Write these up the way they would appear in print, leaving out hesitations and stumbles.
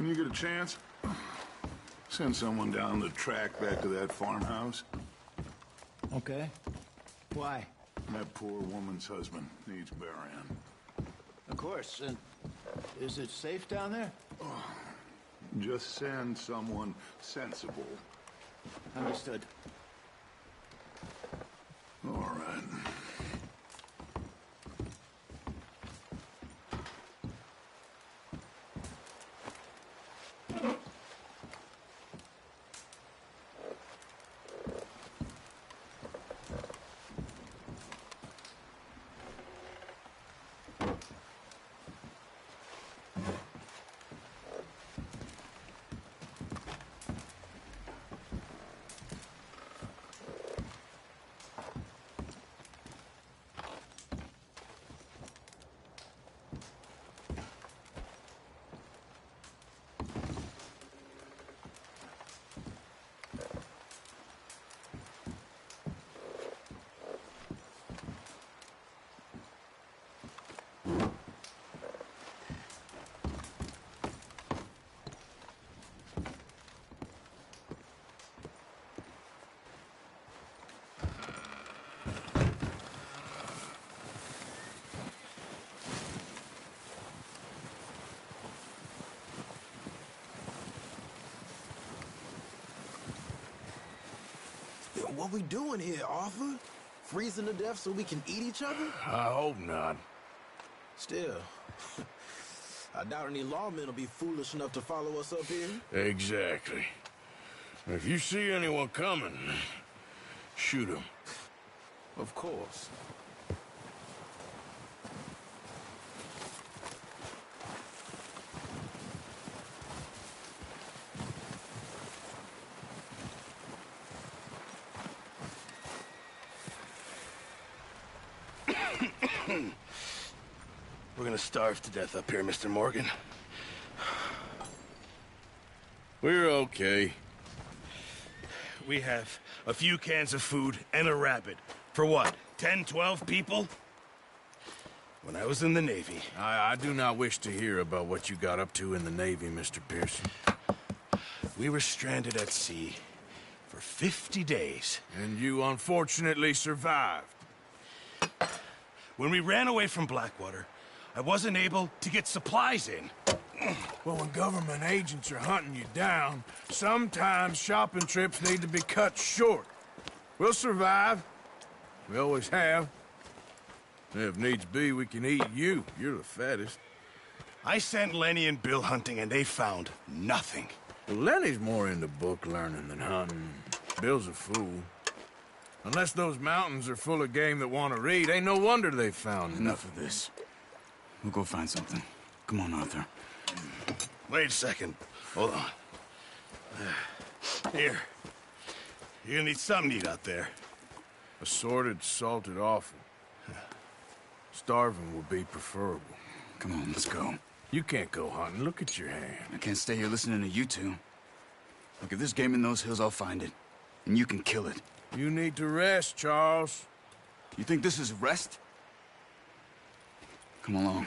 When you get a chance, send someone down the track back to that farmhouse. Okay. Why? That poor woman's husband needs burying. Of course. And is it safe down there? Just send someone sensible. Understood. All right. What we doing here, Arthur? Freezing to death so we can eat each other? I hope not. Still, I doubt any lawmen will be foolish enough to follow us up here. Exactly. If you see anyone coming, shoot them. Of course. We're gonna starve to death up here, Mr. Morgan. We're okay. We have a few cans of food and a rabbit. For what, 10, 12 people? When I was in the Navy... I do not wish to hear about what you got up to in the Navy, Mr. Pearson. We were stranded at sea for 50 days. And you unfortunately survived. When we ran away from Blackwater, I wasn't able to get supplies in. Well, when government agents are hunting you down, sometimes shopping trips need to be cut short. We'll survive. We always have. If needs be, we can eat you. You're the fattest. I sent Lenny and Bill hunting, and they found nothing. Well, Lenny's more into book learning than hunting. Bill's a fool. Unless those mountains are full of game that want to read, ain't no wonder they found Enough of this. We'll go find something. Come on, Arthur. Wait a second. Hold on. Here. You're gonna need something to eat out there. Assorted, salted offal. Starving would be preferable. Come on, let's go. You can't go hunting. Look at your hand. I can't stay here listening to you two. Look, if there's game in those hills, I'll find it. And you can kill it. You need to rest, Charles. You think this is rest? Come along.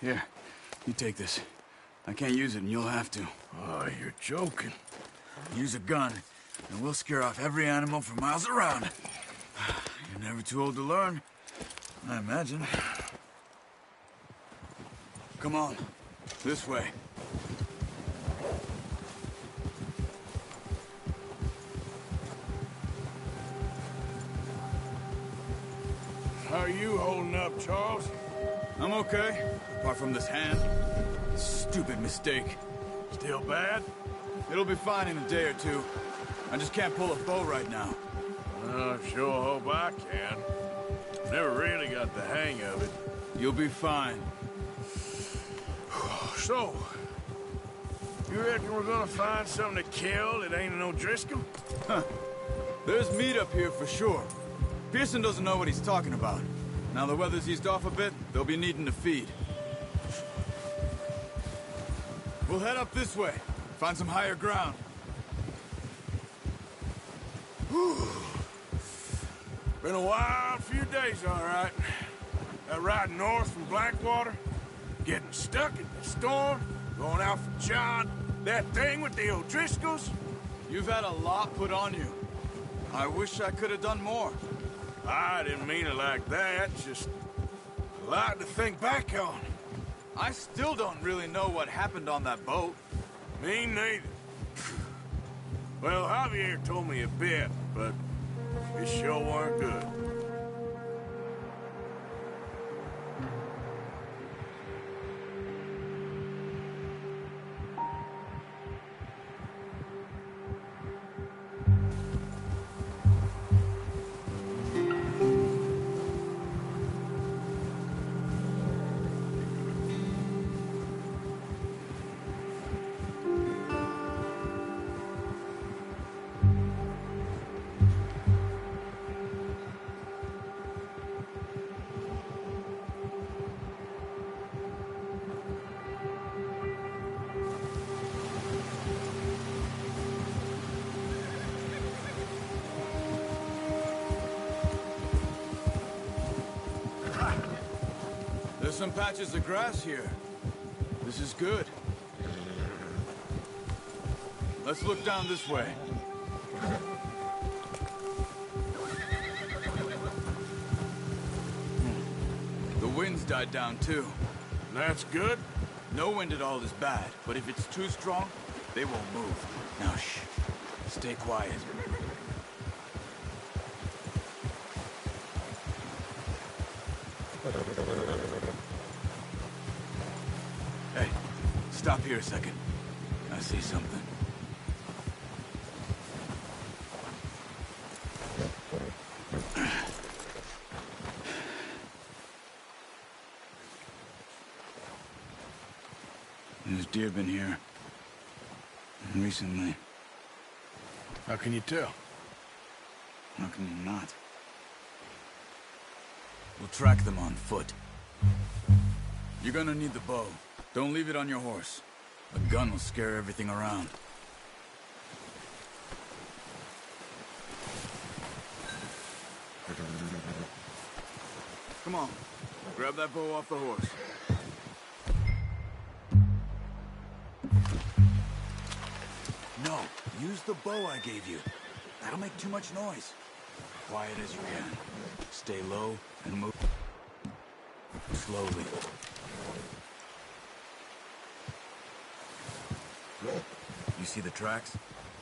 Here, you take this. I can't use it, and you'll have to. Oh, you're joking. Use a gun, and we'll scare off every animal for miles around. You're never too old to learn, I imagine. Come on, this way. How are you holding up, Charles? I'm okay, apart from this hand. Stupid mistake. Still bad? It'll be fine in a day or two. I just can't pull a bow right now. I sure hope I can. Never really got the hang of it. You'll be fine. So, you reckon we're gonna find something to kill that ain't no Driscoll? Huh. There's meat up here for sure. Pearson doesn't know what he's talking about. Now the weather's eased off a bit, they'll be needing to feed. We'll head up this way. Find some higher ground. Whew. Been a wild few days, all right. That ride north from Blackwater, getting stuck in the storm, going out for John, that thing with the O'Driscolls. You've had a lot put on you. I wish I could have done more. I didn't mean it like that, just a lot to think back on. I still don't really know what happened on that boat. Me neither. Well, Javier told me a bit, but it sure weren't good. There's some patches of grass here. This is good. Let's look down this way. The wind's died down too. That's good. No wind at all is bad, but if it's too strong, they won't move. Now shh. Stay quiet. Hey, stop here a second. I see something. There's deer been here. Recently. How can you tell? How can you not? We'll track them on foot. You're gonna need the bow. Don't leave it on your horse. A gun will scare everything around. Come on. Grab that bow off the horse. No, use the bow I gave you. That'll make too much noise. Quiet as you can. Stay low and move slowly. You see the tracks?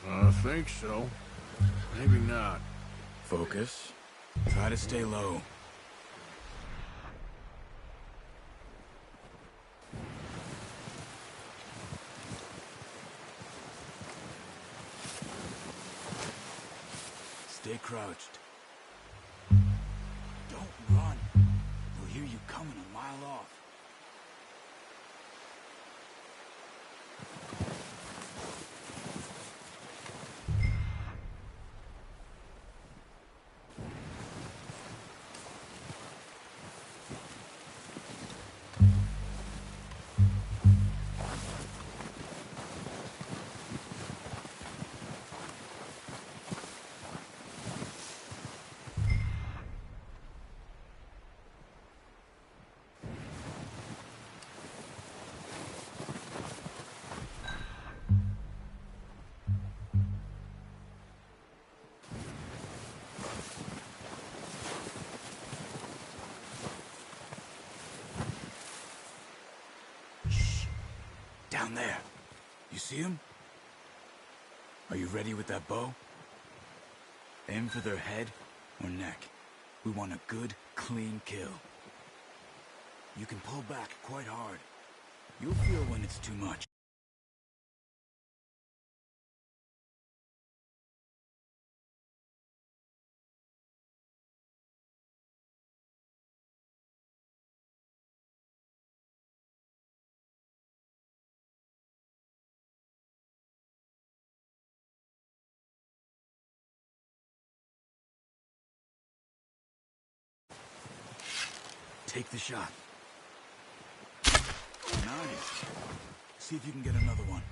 I think so. Maybe not. Focus. Try to stay low. Stay crouched. Don't run. They'll hear you coming a mile off. Down there. You see him? Are you ready with that bow? Aim for their head or neck. We want a good, clean kill. You can pull back quite hard. You'll feel when it's too much. Take the shot. Nice. See if you can get another one.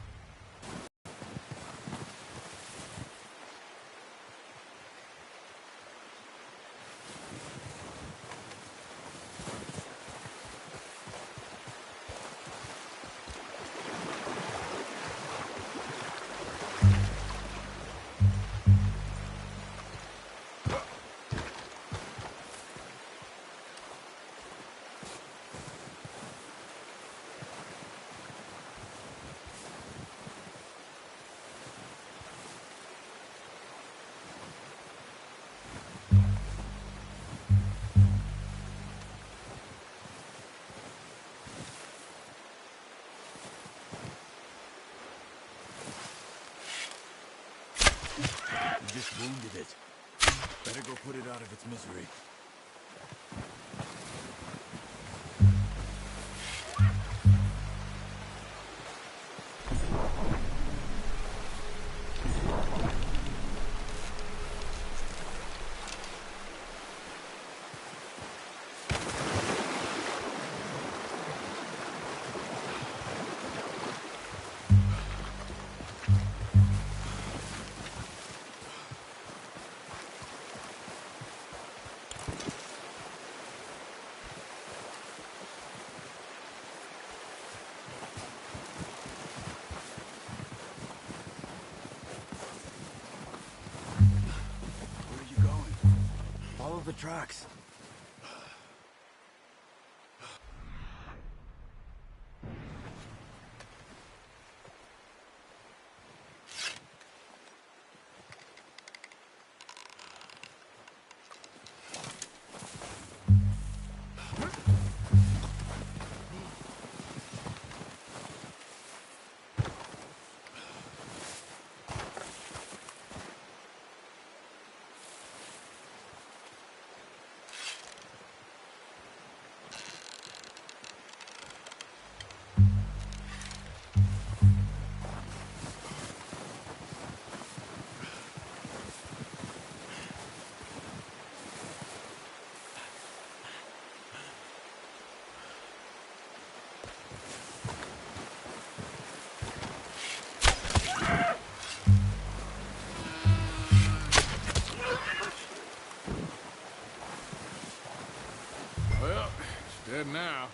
just wounded it. Better go put it out of its misery. Follow the tracks. Well, it's dead now.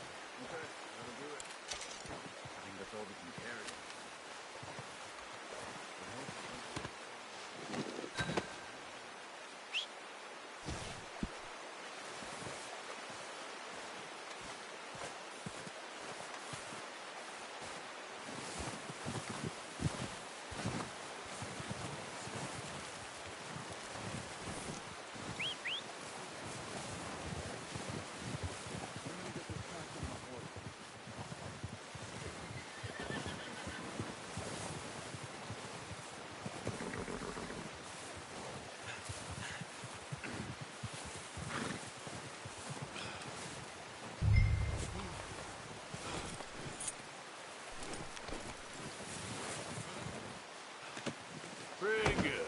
Pretty good.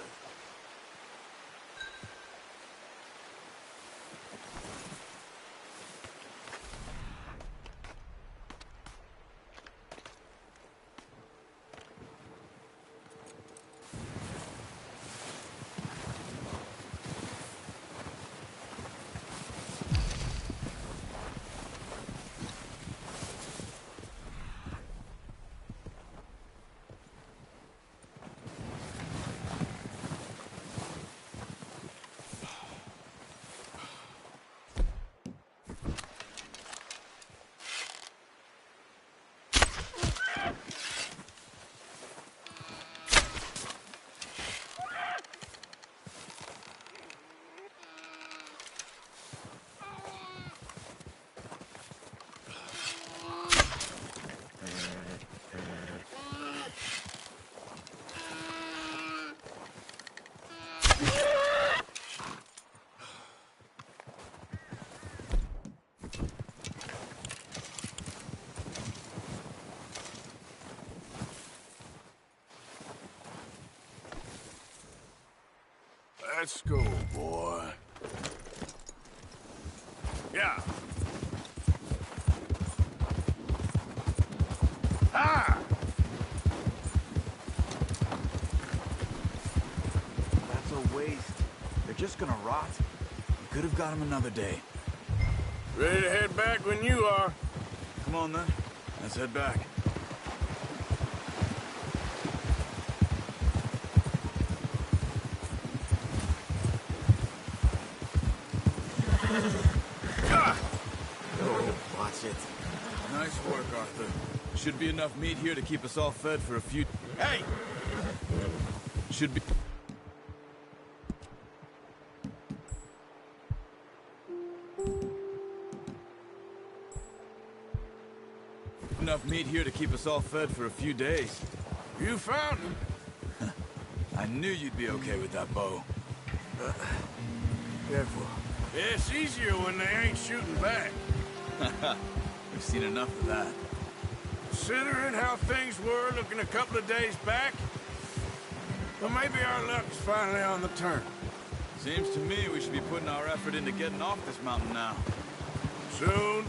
Let's go, boy. Yeah. Ah! That's a waste. They're just gonna rot. You could have got them another day. Ready to head back when you are. Come on then. Let's head back. Watch it. Nice work, Arthur. Should be enough meat here to keep us all fed for a few... Hey! Should be... Enough meat here to keep us all fed for a few days. You found him. I knew you'd be okay with that bow. Careful. It's easier when they ain't shooting back. We've seen enough of that. Considering how things were looking a couple of days back, well, maybe our luck's finally on the turn. Seems to me we should be putting our effort into getting off this mountain now. Soon.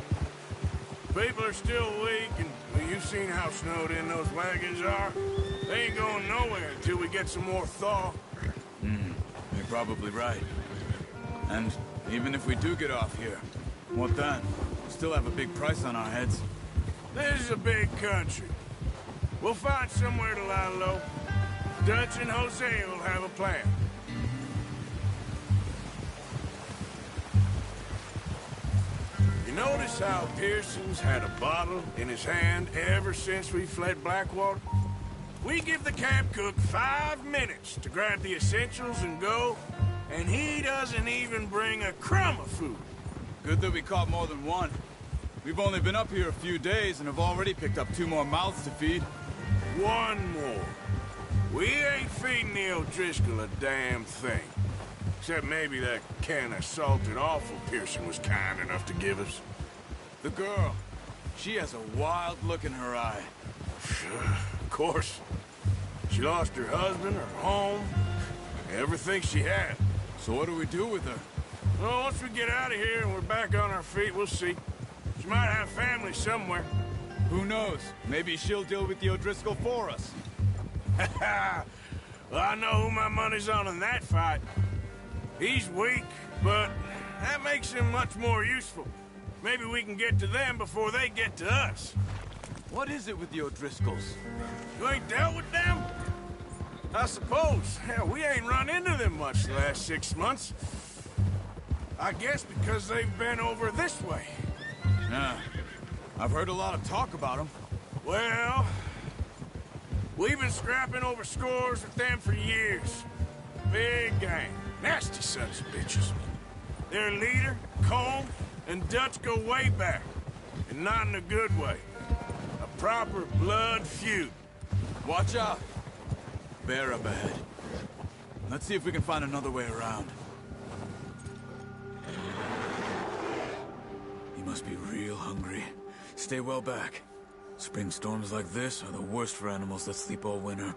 People are still weak, and well, you've seen how snowed in those wagons are. They ain't going nowhere until we get some more thaw. You're probably right. And even if we do get off here, what then? We still have a big price on our heads. This is a big country. We'll find somewhere to lie low. Dutch and Jose will have a plan. You notice how Pearson's had a bottle in his hand ever since we fled Blackwater? We give the camp cook 5 minutes to grab the essentials and go, and he doesn't even bring a crumb of food. Good that we caught more than one. We've only been up here a few days and have already picked up 2 more mouths to feed. 1 more. We ain't feeding the O'Driscoll a damn thing. Except maybe that can of salted offal Pearson was kind enough to give us. The girl. She has a wild look in her eye. Of course. She lost her husband, her home, everything she had. So what do we do with her? Well, once we get out of here and we're back on our feet, we'll see. She might have family somewhere. Who knows? Maybe she'll deal with the O'Driscoll for us. Well, I know who my money's on in that fight. He's weak, but that makes him much more useful. Maybe we can get to them before they get to us. What is it with the O'Driscolls? You ain't dealt with them? I suppose. Hell, we ain't run into them much the last 6 months. I guess because they've been over this way. Yeah. I've heard a lot of talk about them. Well, we've been scrapping over scores with them for years. Big gang. Nasty sons of bitches. Their leader, Colm, and Dutch go way back. And not in a good way. A proper blood feud. Watch out. Bear up ahead. Let's see if we can find another way around. He must be real hungry. Stay well back. Spring storms like this are the worst for animals that sleep all winter.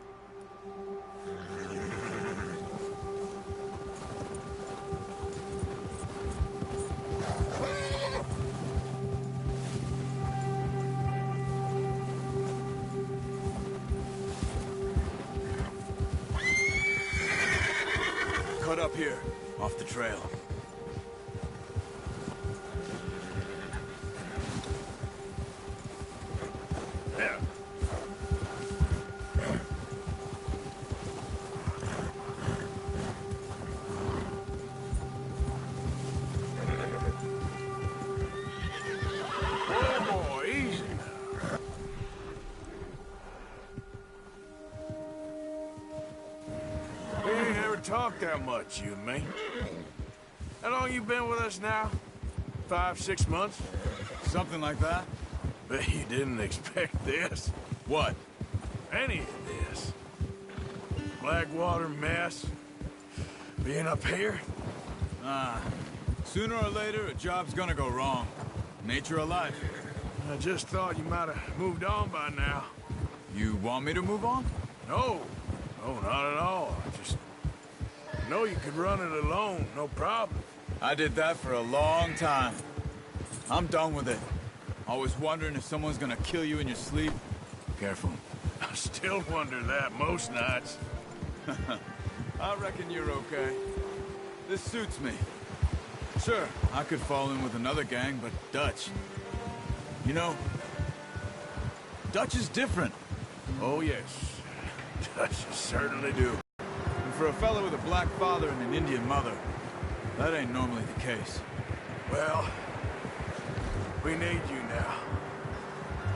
Cut up here, off the trail. Yeah. Oh, boy, easy now. We ain't ever talked that much, you and me. How long you been with us now? 5, 6 months? Something like that? Bet you didn't expect this. What? Any of this. Blackwater mess. Being up here. Sooner or later, a job's gonna go wrong. Nature of life. I just thought you might have moved on by now. You want me to move on? No. No, not at all. I just know you could run it alone, no problem. I did that for a long time. I'm done with it. Always wondering if someone's gonna kill you in your sleep. Careful. I still wonder that most nights. I reckon you're okay. This suits me. Sure, I could fall in with another gang, but Dutch... You know, Dutch is different. Oh, yes. Dutch certainly do. And for a fellow with a black father and an Indian mother, that ain't normally the case. Well, we need you now.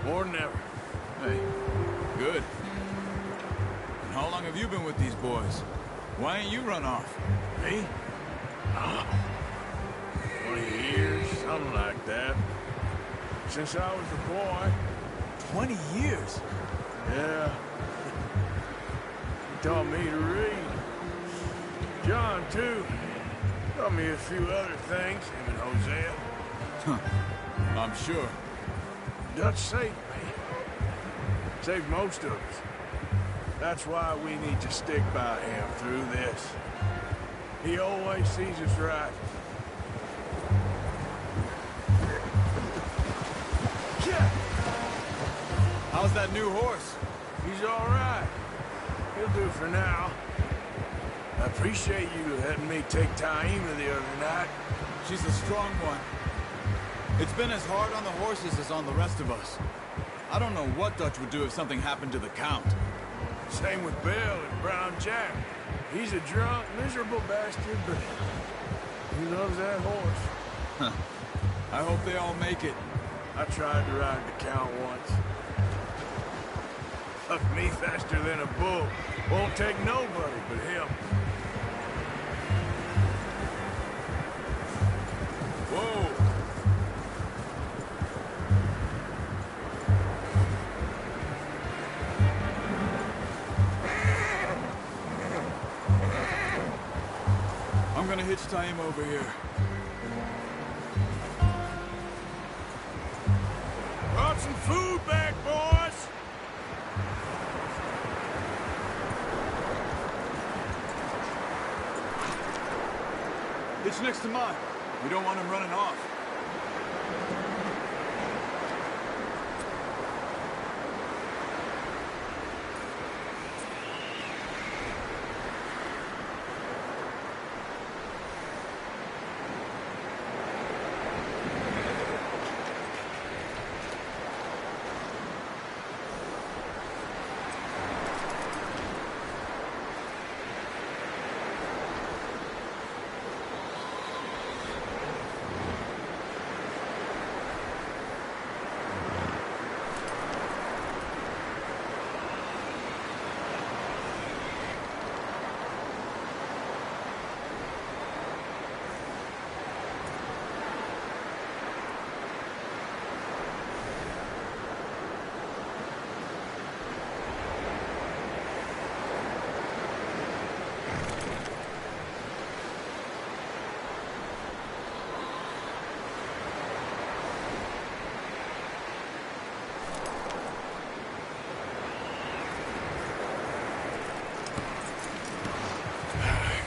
More than ever. Hey, good. And how long have you been with these boys? Why ain't you run off? Me? Oh, 20 years, something like that. Since I was a boy. 20 years? Yeah. taught me to read. John, too. Taught me a few other things, him and Hosea. I'm sure. Dutch saved me. Saved most of us. That's why we need to stick by him through this. He always sees us right. Yeah. How's that new horse? He's all right. He'll do for now. I appreciate you letting me take Taima the other night. She's a strong one. It's been as hard on the horses as on the rest of us. I don't know what Dutch would do if something happened to the Count. Same with Bill and Brown Jack. He's a drunk, miserable bastard, but he loves that horse. I hope they all make it. I tried to ride the Count once. Fucked me faster than a bull. Won't take nobody but him. Whoa! I'm gonna hitch Taima over here. Brought some food back, boys! Hitch next to mine. We don't want him running off.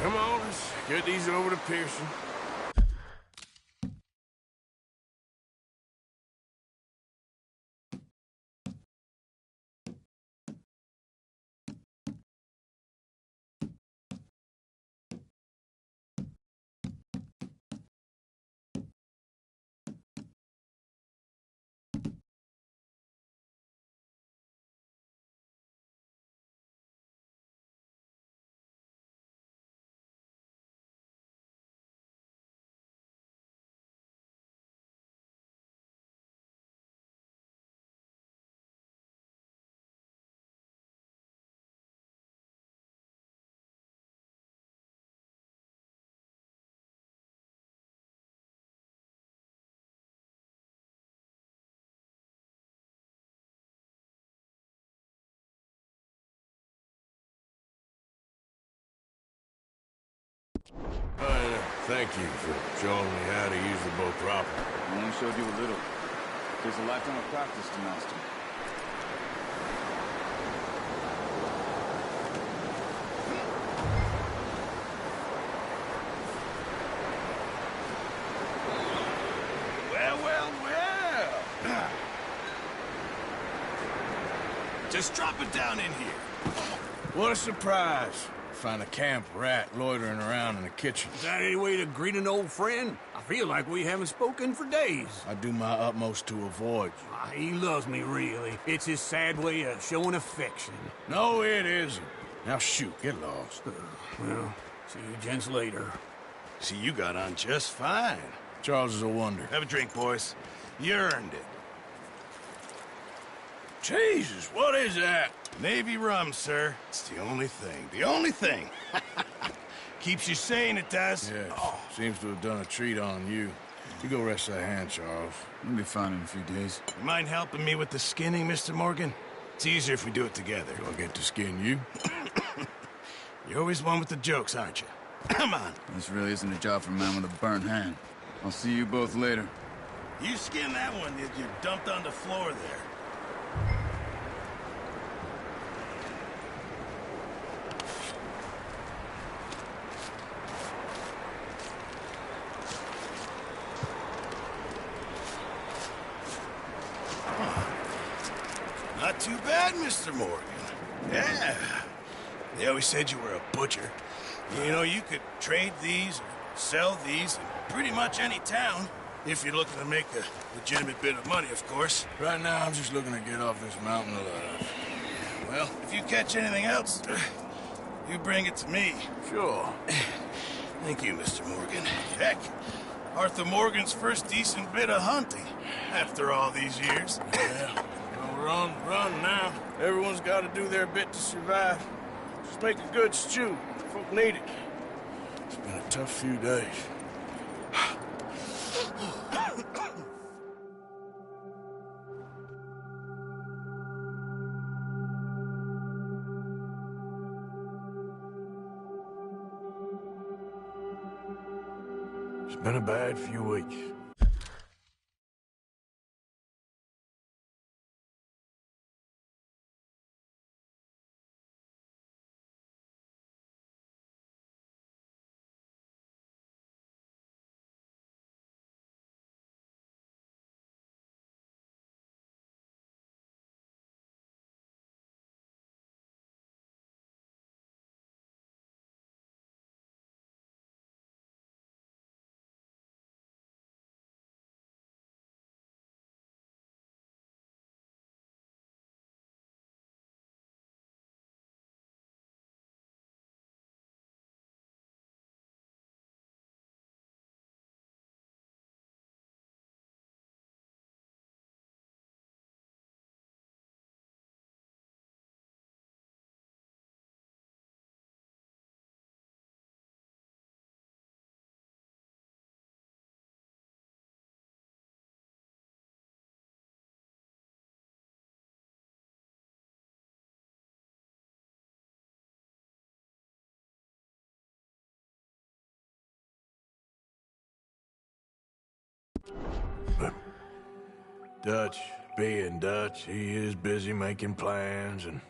Come on, let's get these over to Pearson. Thank you for showing me how to use the boat properly. I only showed you a little. There's a lifetime of practice to master. Well, well, well. Just drop it down in here. What a surprise. Find a camp rat loitering around in the kitchen. Is that any way to greet an old friend? I feel like we haven't spoken for days. I do my utmost to avoid you. He loves me, really. It's his sad way of showing affection. No, it isn't. Now shoot, get lost. Well, see you gents later. See, you got on just fine. Charles is a wonder. Have a drink, boys. You earned it. Jesus, what is that? Navy rum, sir. It's the only thing. The only thing. Keeps you sane, it does. Yes, seems to have done a treat on you. You go rest that hand, Charles. We'll be fine in a few days. You mind helping me with the skinning, Mr. Morgan? It's easier if we do it together. Do I get to skin you? You're always one with the jokes, aren't you? Come on. This really isn't a job for a man with a burnt hand. I'll see you both later. You skinned that one that you dumped on the floor there. Not too bad, Mr. Morgan. Yeah. They always said you were a butcher. You know, you could trade these or sell these in pretty much any town. If you're looking to make a legitimate bit of money, of course. Right now, I'm just looking to get off this mountain alive. Well, if you catch anything else, you bring it to me. Sure. Thank you, Mr. Morgan. Heck, Arthur Morgan's first decent bit of hunting after all these years. Yeah. Well, run now. Everyone's got to do their bit to survive. Just make a good stew. Folk need it. It's been a tough few days. It's been a bad few weeks. But Dutch being Dutch, he is busy making plans, and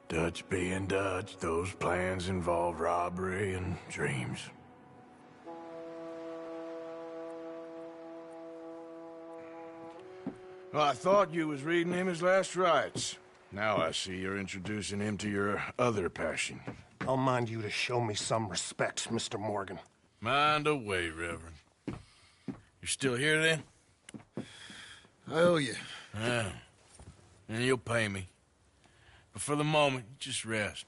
Dutch being Dutch, those plans involve robbery and dreams. Well, I thought you was reading him his last rites. Now I see you're introducing him to your other passion. I'll mind you to show me some respect, Mr. Morgan. Mind away, Reverend. You're still here, then? I owe you. Yeah. And you'll pay me. But for the moment, just rest.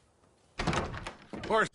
Horse!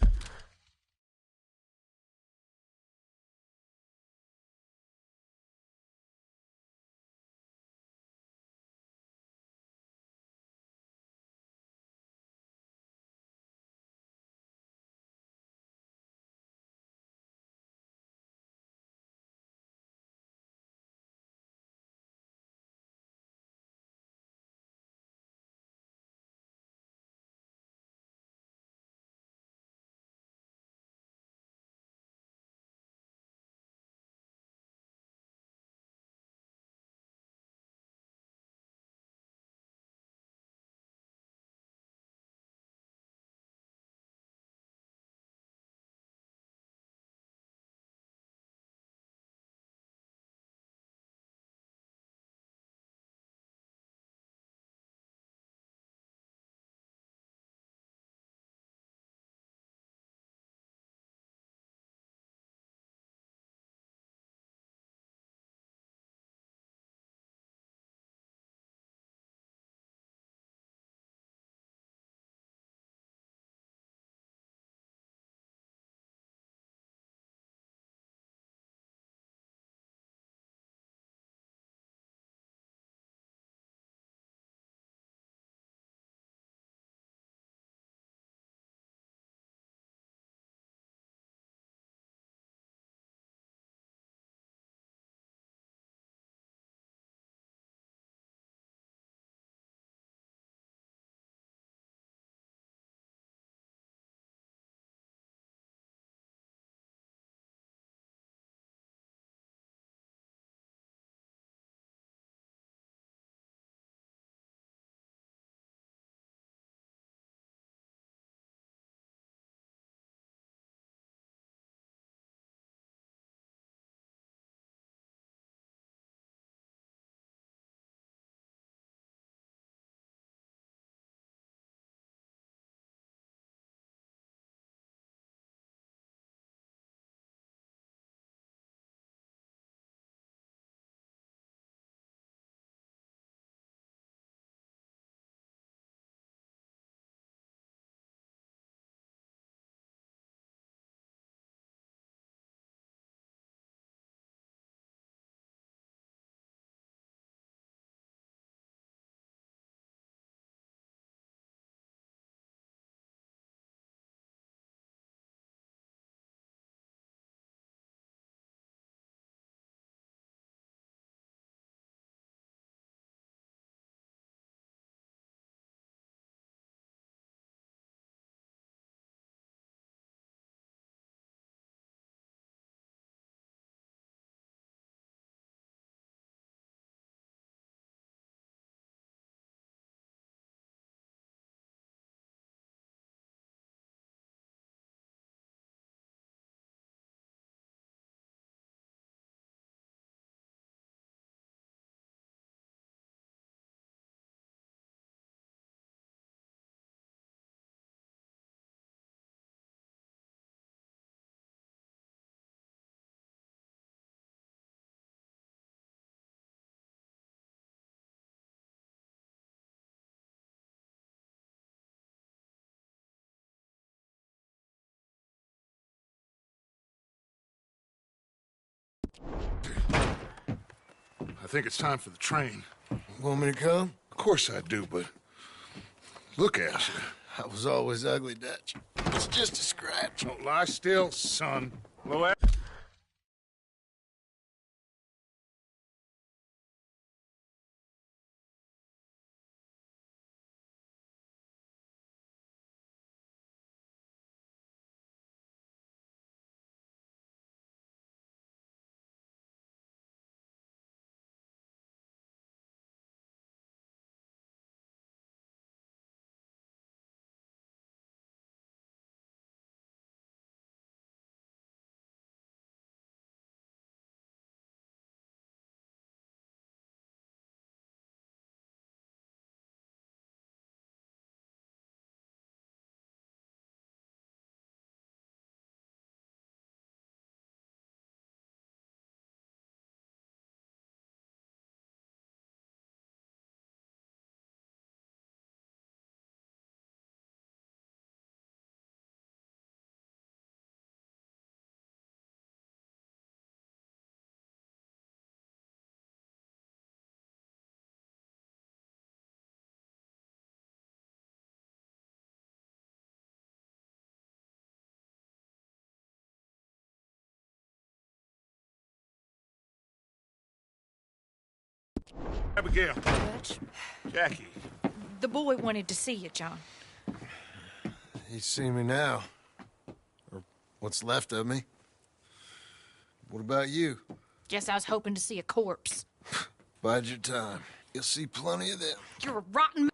think it's time for the train. Want me to come? Of course I do, but look at you. I was always ugly, Dutch. It's just a scratch. Don't lie still, son. Low Abigail. Dutch, Jackie. the boy wanted to see you, John. He's seen me now. Or what's left of me. What about you? Guess I was hoping to see a corpse. Bide your time. You'll see plenty of them. You're a rotten...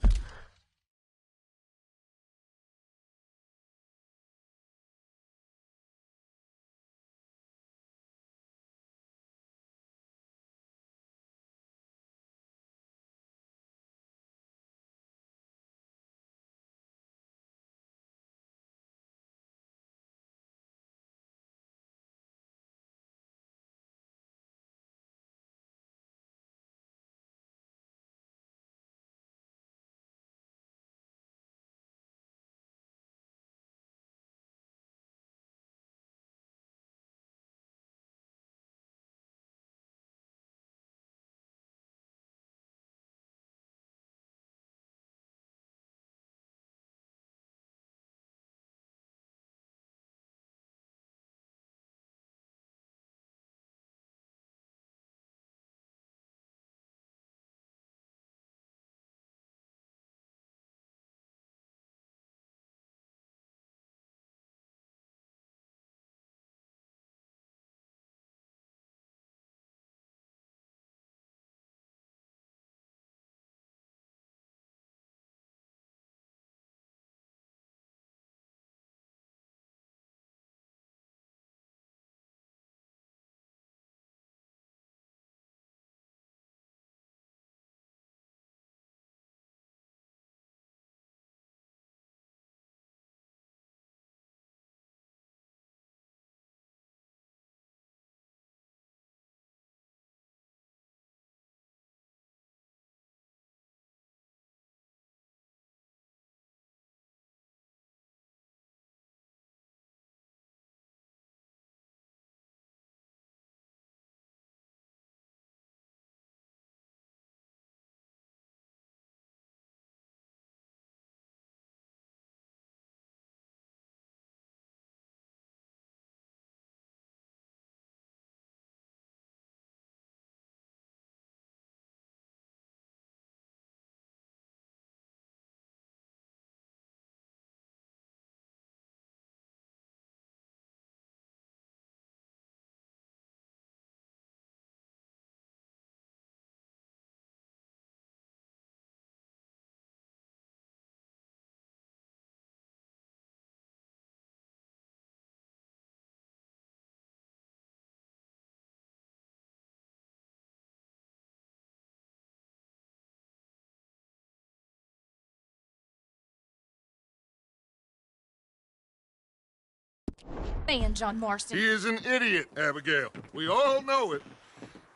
Man, John Marston. He is an idiot, Abigail. We all know it.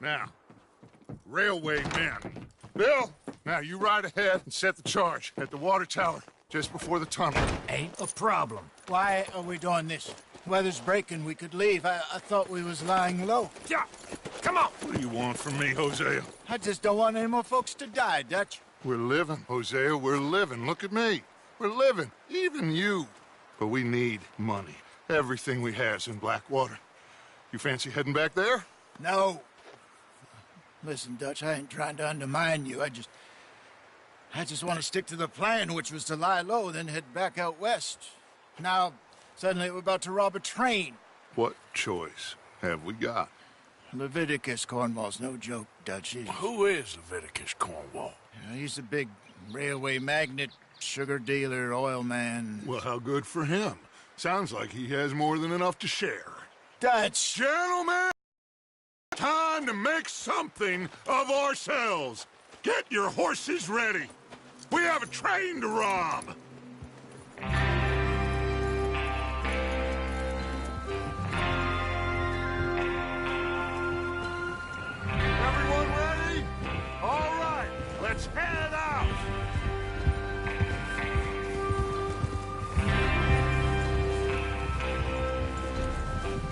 Now, railway men. Bill, now you ride ahead and set the charge at the water tower just before the tunnel. Ain't a problem. Why are we doing this? Weather's breaking, we could leave. I thought we was lying low. Yeah, Come on! What do you want from me, Hosea? I just don't want any more folks to die, Dutch. We're living, Hosea, we're living. Look at me. We're living. Even you. But we need money. Everything we have's in Blackwater. You fancy heading back there? No. Listen, Dutch, I ain't trying to undermine you. I just want to stick to the plan, which was to lie low, then head back out west. Now, suddenly we're about to rob a train. What choice have we got? Leviticus Cornwall's no joke, Dutch. Who is Leviticus Cornwall? He's a big railway magnate, sugar dealer, oil man. Well, how good for him. Sounds like he has more than enough to share. Dutch! Gentlemen, time to make something of ourselves. Get your horses ready. We have a train to rob. Everyone ready? All right, let's head out.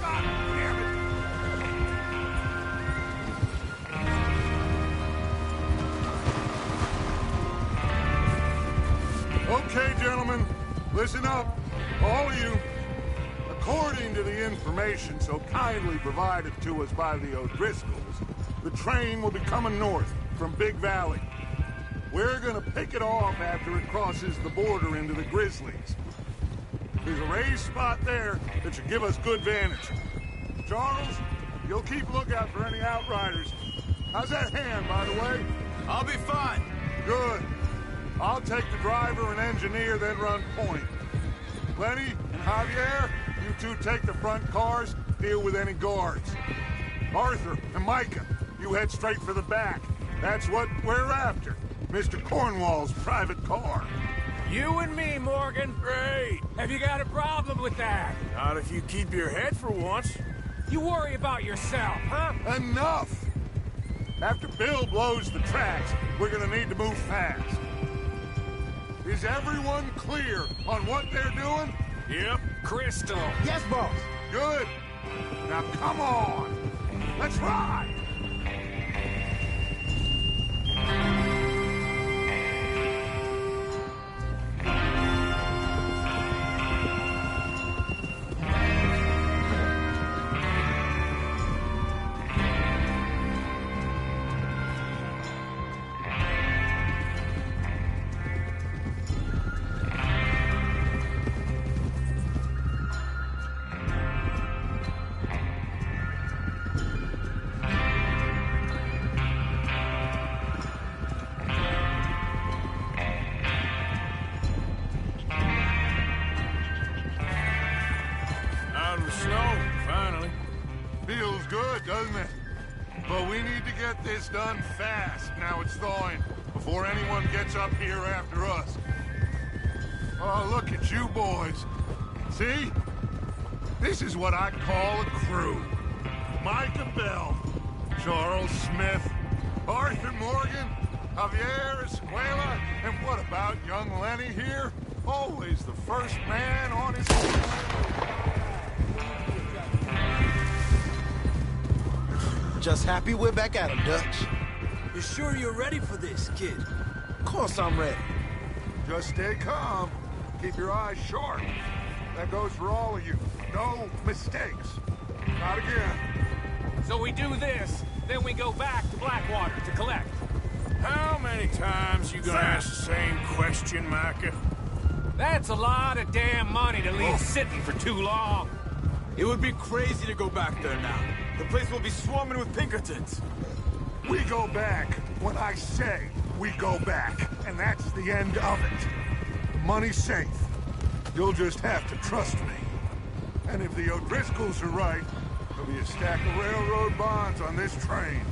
God damn it. Okay, gentlemen, listen up, all of you. According to the information so kindly provided to us by the O'Driscolls, the train will be coming north from Big Valley. We're gonna pick it off after it crosses the border into the Grizzlies. There's a raised spot there that should give us good vantage. Charles, you'll keep lookout for any outriders. How's that hand, by the way? I'll be fine. Good. I'll take the driver and engineer, then run point. Lenny and Javier, you two take the front cars, deal with any guards. Arthur and Micah, you head straight for the back. That's what we're after. Mr. Cornwall's private car. You and me, Morgan. Great. Have you got a problem with that? Not if you keep your head for once. You worry about yourself, huh? Enough! After Bill blows the tracks, we're gonna need to move fast. Is everyone clear on what they're doing? Yep. Crystal. Yes, boss. Good. Now come on. Let's ride. Out of the snow, finally. Feels good, doesn't it? But we need to get this done fast, now it's thawing, before anyone gets up here after us. Oh, look at you boys. See? This is what I call a crew. Micah Bell, Charles Smith, Arthur Morgan, Javier Escuela, and what about young Lenny here? Always the first man on his feet. Just happy we're back at 'em, Dutch. You sure you're ready for this, kid? Of course I'm ready. Just stay calm. Keep your eyes sharp. That goes for all of you. No mistakes. Not again. So we do this, then we go back to Blackwater to collect. How many times you gonna ask the same question, Micah? That's a lot of damn money to leave sitting for too long. It would be crazy to go back there now. The place will be swarming with Pinkertons. We go back when I say we go back, and that's the end of it. Money's safe. You'll just have to trust me. And if the O'Driscolls are right, there'll be a stack of railroad bonds on this train.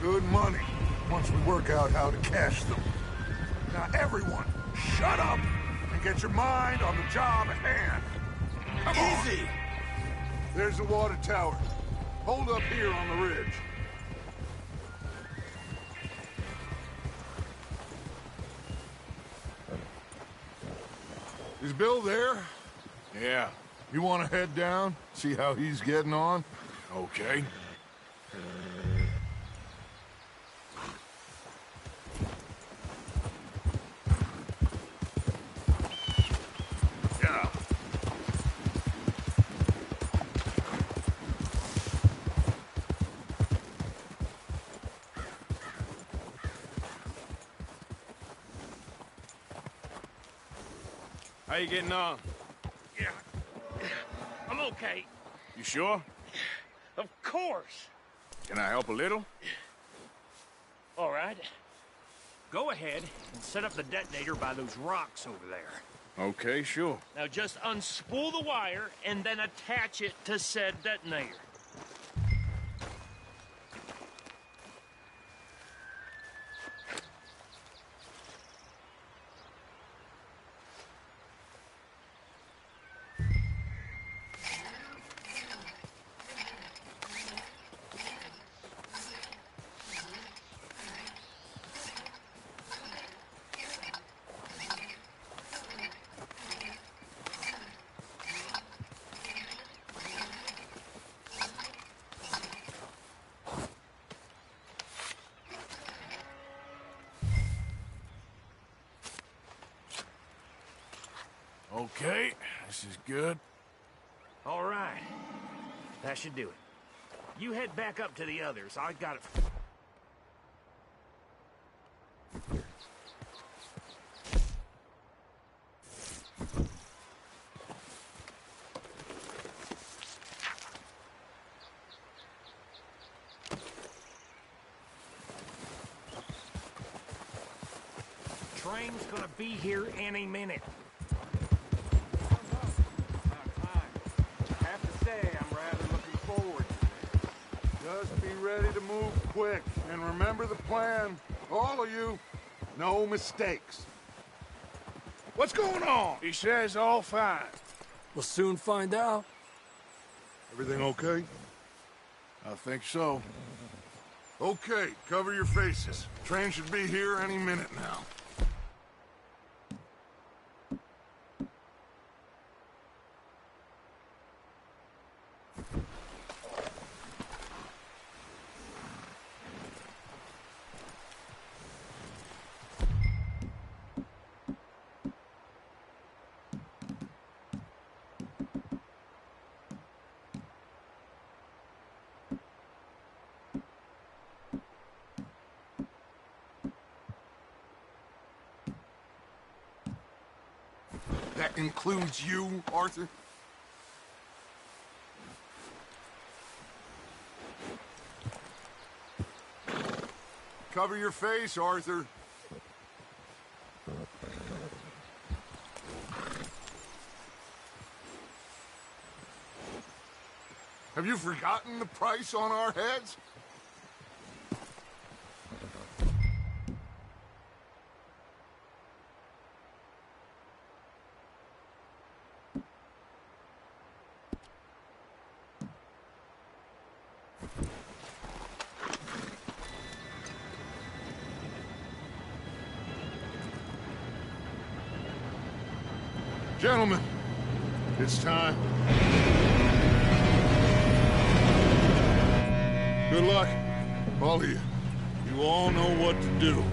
Good money, once we work out how to cash them. Now everyone, shut up and get your mind on the job at hand. Come on. Easy. There's the water tower. Hold up here on the ridge. Is Bill there? Yeah. You want to head down, see how he's getting on? Okay. How you getting on? Yeah. I'm okay. You sure? Of course. Can I help a little? All right. Go ahead and set up the detonator by those rocks over there. Okay, sure. Now just unspool the wire and then attach it to said detonator. Okay, this is good. All right. That should do it. You head back up to the others. I got it. Train's gonna be here any minute. Just be ready to move quick, and remember the plan. All of you, no mistakes. What's going on? He says all fine. We'll soon find out. Everything okay? I think so. Okay, cover your faces. Train should be here any minute now. That includes you, Arthur? Cover your face, Arthur. Have you forgotten the price on our heads? Gentlemen, it's time. Good luck, all of you. You all know what to do.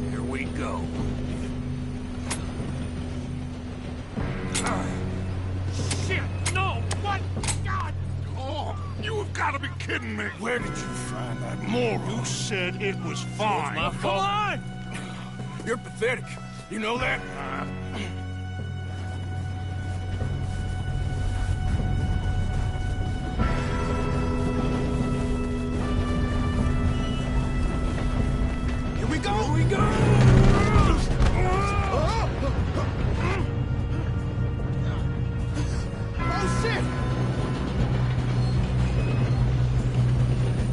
Here we go. Shit! No! What? God! Oh, you have got to be kidding me. Where did you find that moron? You said it was fine. My fault. Come on! You're pathetic. You know that? Here we go! Here we go! Oh, shit!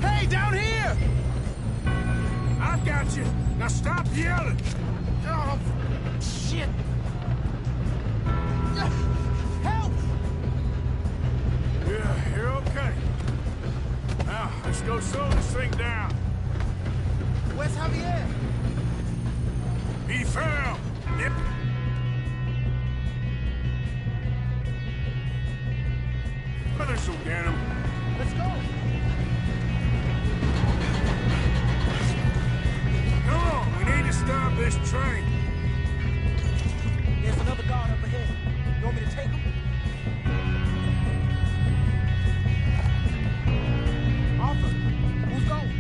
Hey, down here! I got you. Now stop yelling. Oh, shit! Help! Yeah, you're okay. Now, let's go slow this thing down. Where's Javier? He fell. Yep. But this'll get him. Let's go! Come on, we need to stop this train. There's another guard up ahead. You want me to take him? Arthur, who's going?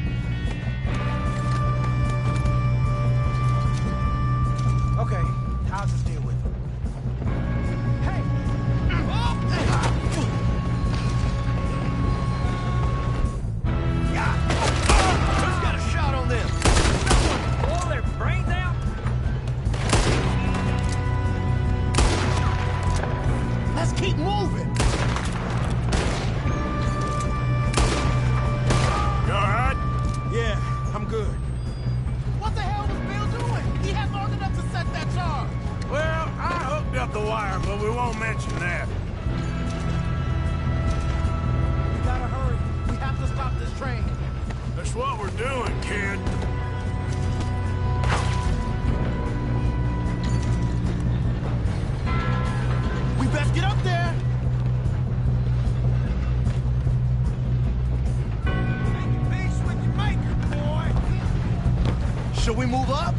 Shall we move up?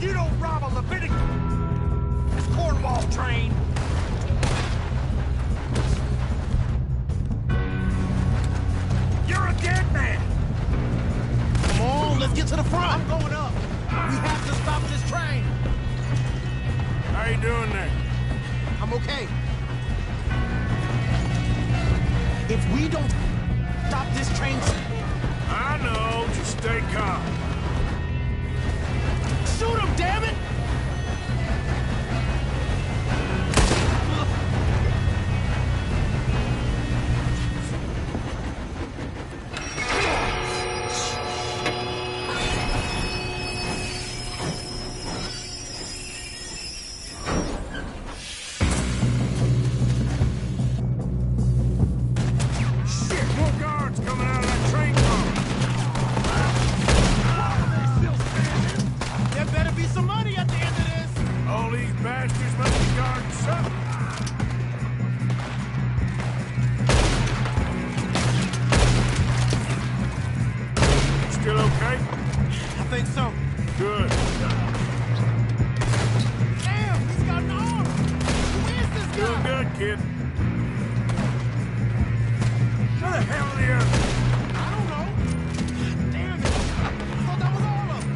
You don't rob a Leviticus Cornwall train. You're a dead man. Come on, let's get to the front. I'm going up. We have to stop this train. How you doing there? I'm okay. If we don't stop this train... I know, just stay calm. Shoot him, damn it! Still okay? I think so. Good. Damn, he's got an arm! Who is this Doing guy? good, kid. Where the hell are the others? I don't know. Damn it. I thought that was all of them.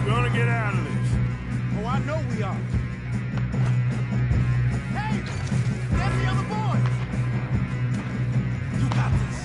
We're gonna get out of this. Oh, I know we are. Hey! That's the other boy! You got this.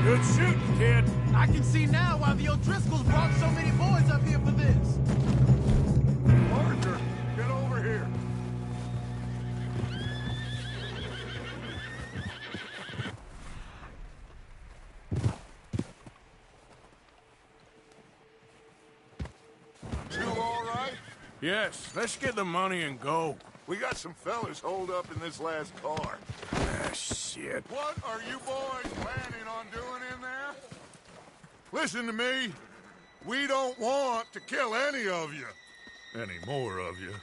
Good shooting, kid. I can see now why the O'Driscolls brought so many boys up here for this. Parker, get over here. You all right? Yes, let's get the money and go. We got some fellas holed up in this last car. Ah, shit. What are you boys planning on doing in there? Listen to me. We don't want to kill any of you. Any more of you.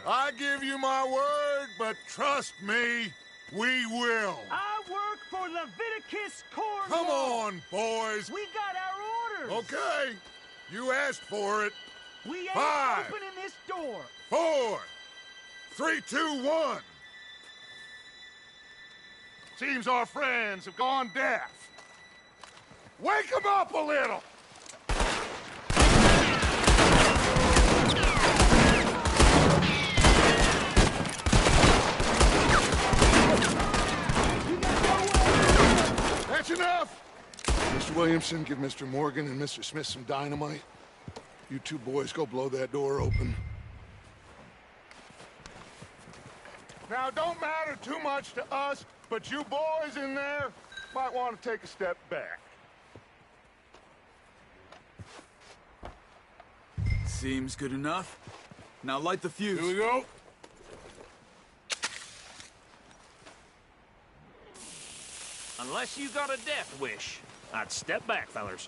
I give you my word, but trust me, we will. I work for Leviticus Cornwall. Come on, boys. We got our orders. Okay. You asked for it. We ain't 5, opening this door. 4, 3, 2, 1. Seems our friends have gone deaf. Wake them up a little. That's enough. Mr. Williamson, give Mr. Morgan and Mr. Smith some dynamite. You two boys go blow that door open. Now, it don't matter too much to us, but you boys in there might want to take a step back. Seems good enough. Now light the fuse. Here we go. Unless you got a death wish, I'd step back, fellers.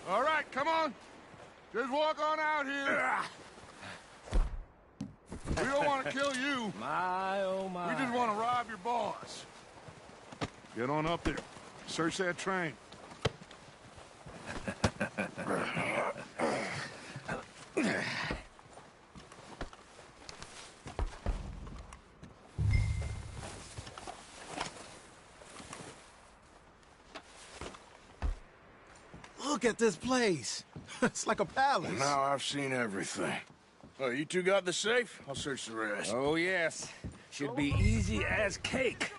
All right, come on. Just walk on out here. We don't want to kill you. My, oh my. We just want to rob your boss. Get on up there. Search that train. Look at this place. It's like a palace. Now I've seen everything. Oh, you two got the safe? I'll search the rest. Oh, yes. Should be easy as cake.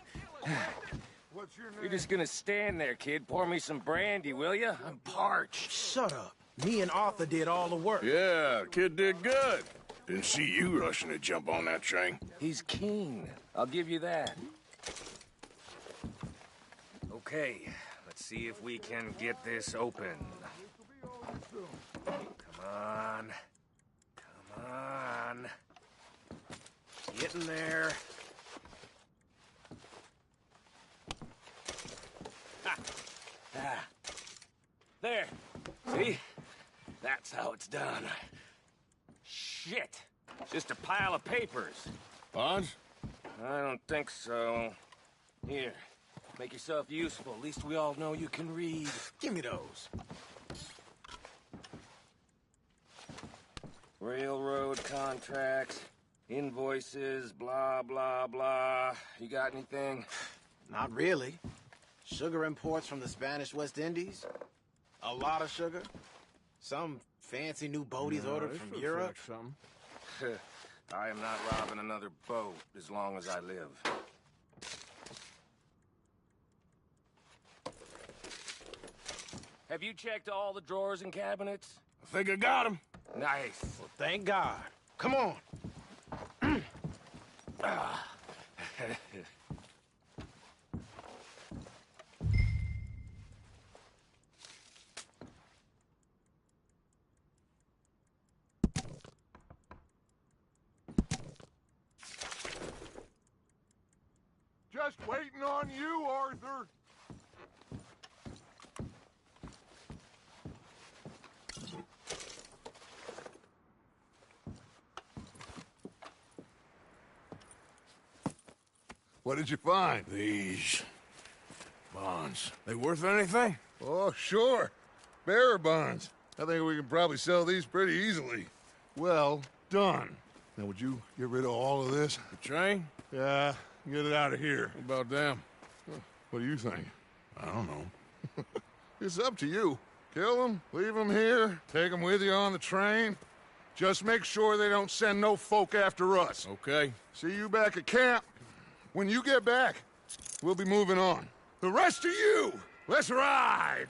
What's your name? You're just gonna stand there, kid. Pour me some brandy, will you? I'm parched. Shut up. Me and Arthur did all the work. Yeah, kid did good. Didn't see you rushing to jump on that train. He's keen. I'll give you that. Okay, let's see if we can get this open. Come on. Come on. Get in there. Ha! Ah. There. See? That's how it's done. Shit. Just a pile of papers. Bonds? I don't think so. Here. Make yourself useful. At least we all know you can read. Give me those. Railroad contracts, invoices, blah, blah, blah. You got anything? Not really. Sugar imports from the Spanish West Indies. A lot of sugar. Some fancy new boat he's ordered from Europe. I am not robbing another boat as long as I live. Have you checked all the drawers and cabinets? I think I got him. Nice. Well, thank God. Come on. Just waiting on you, Arthur. What did you find? These bonds. They worth anything? Oh, sure. Bearer bonds. I think we can probably sell these pretty easily. Well done. Now, would you get rid of all of this? The train? Yeah, get it out of here. What about them? What do you think? I don't know. It's up to you. Kill them, leave them here, take them with you on the train. Just make sure they don't send no folk after us. Okay. See you back at camp. When you get back, we'll be moving on. The rest of you, let's ride!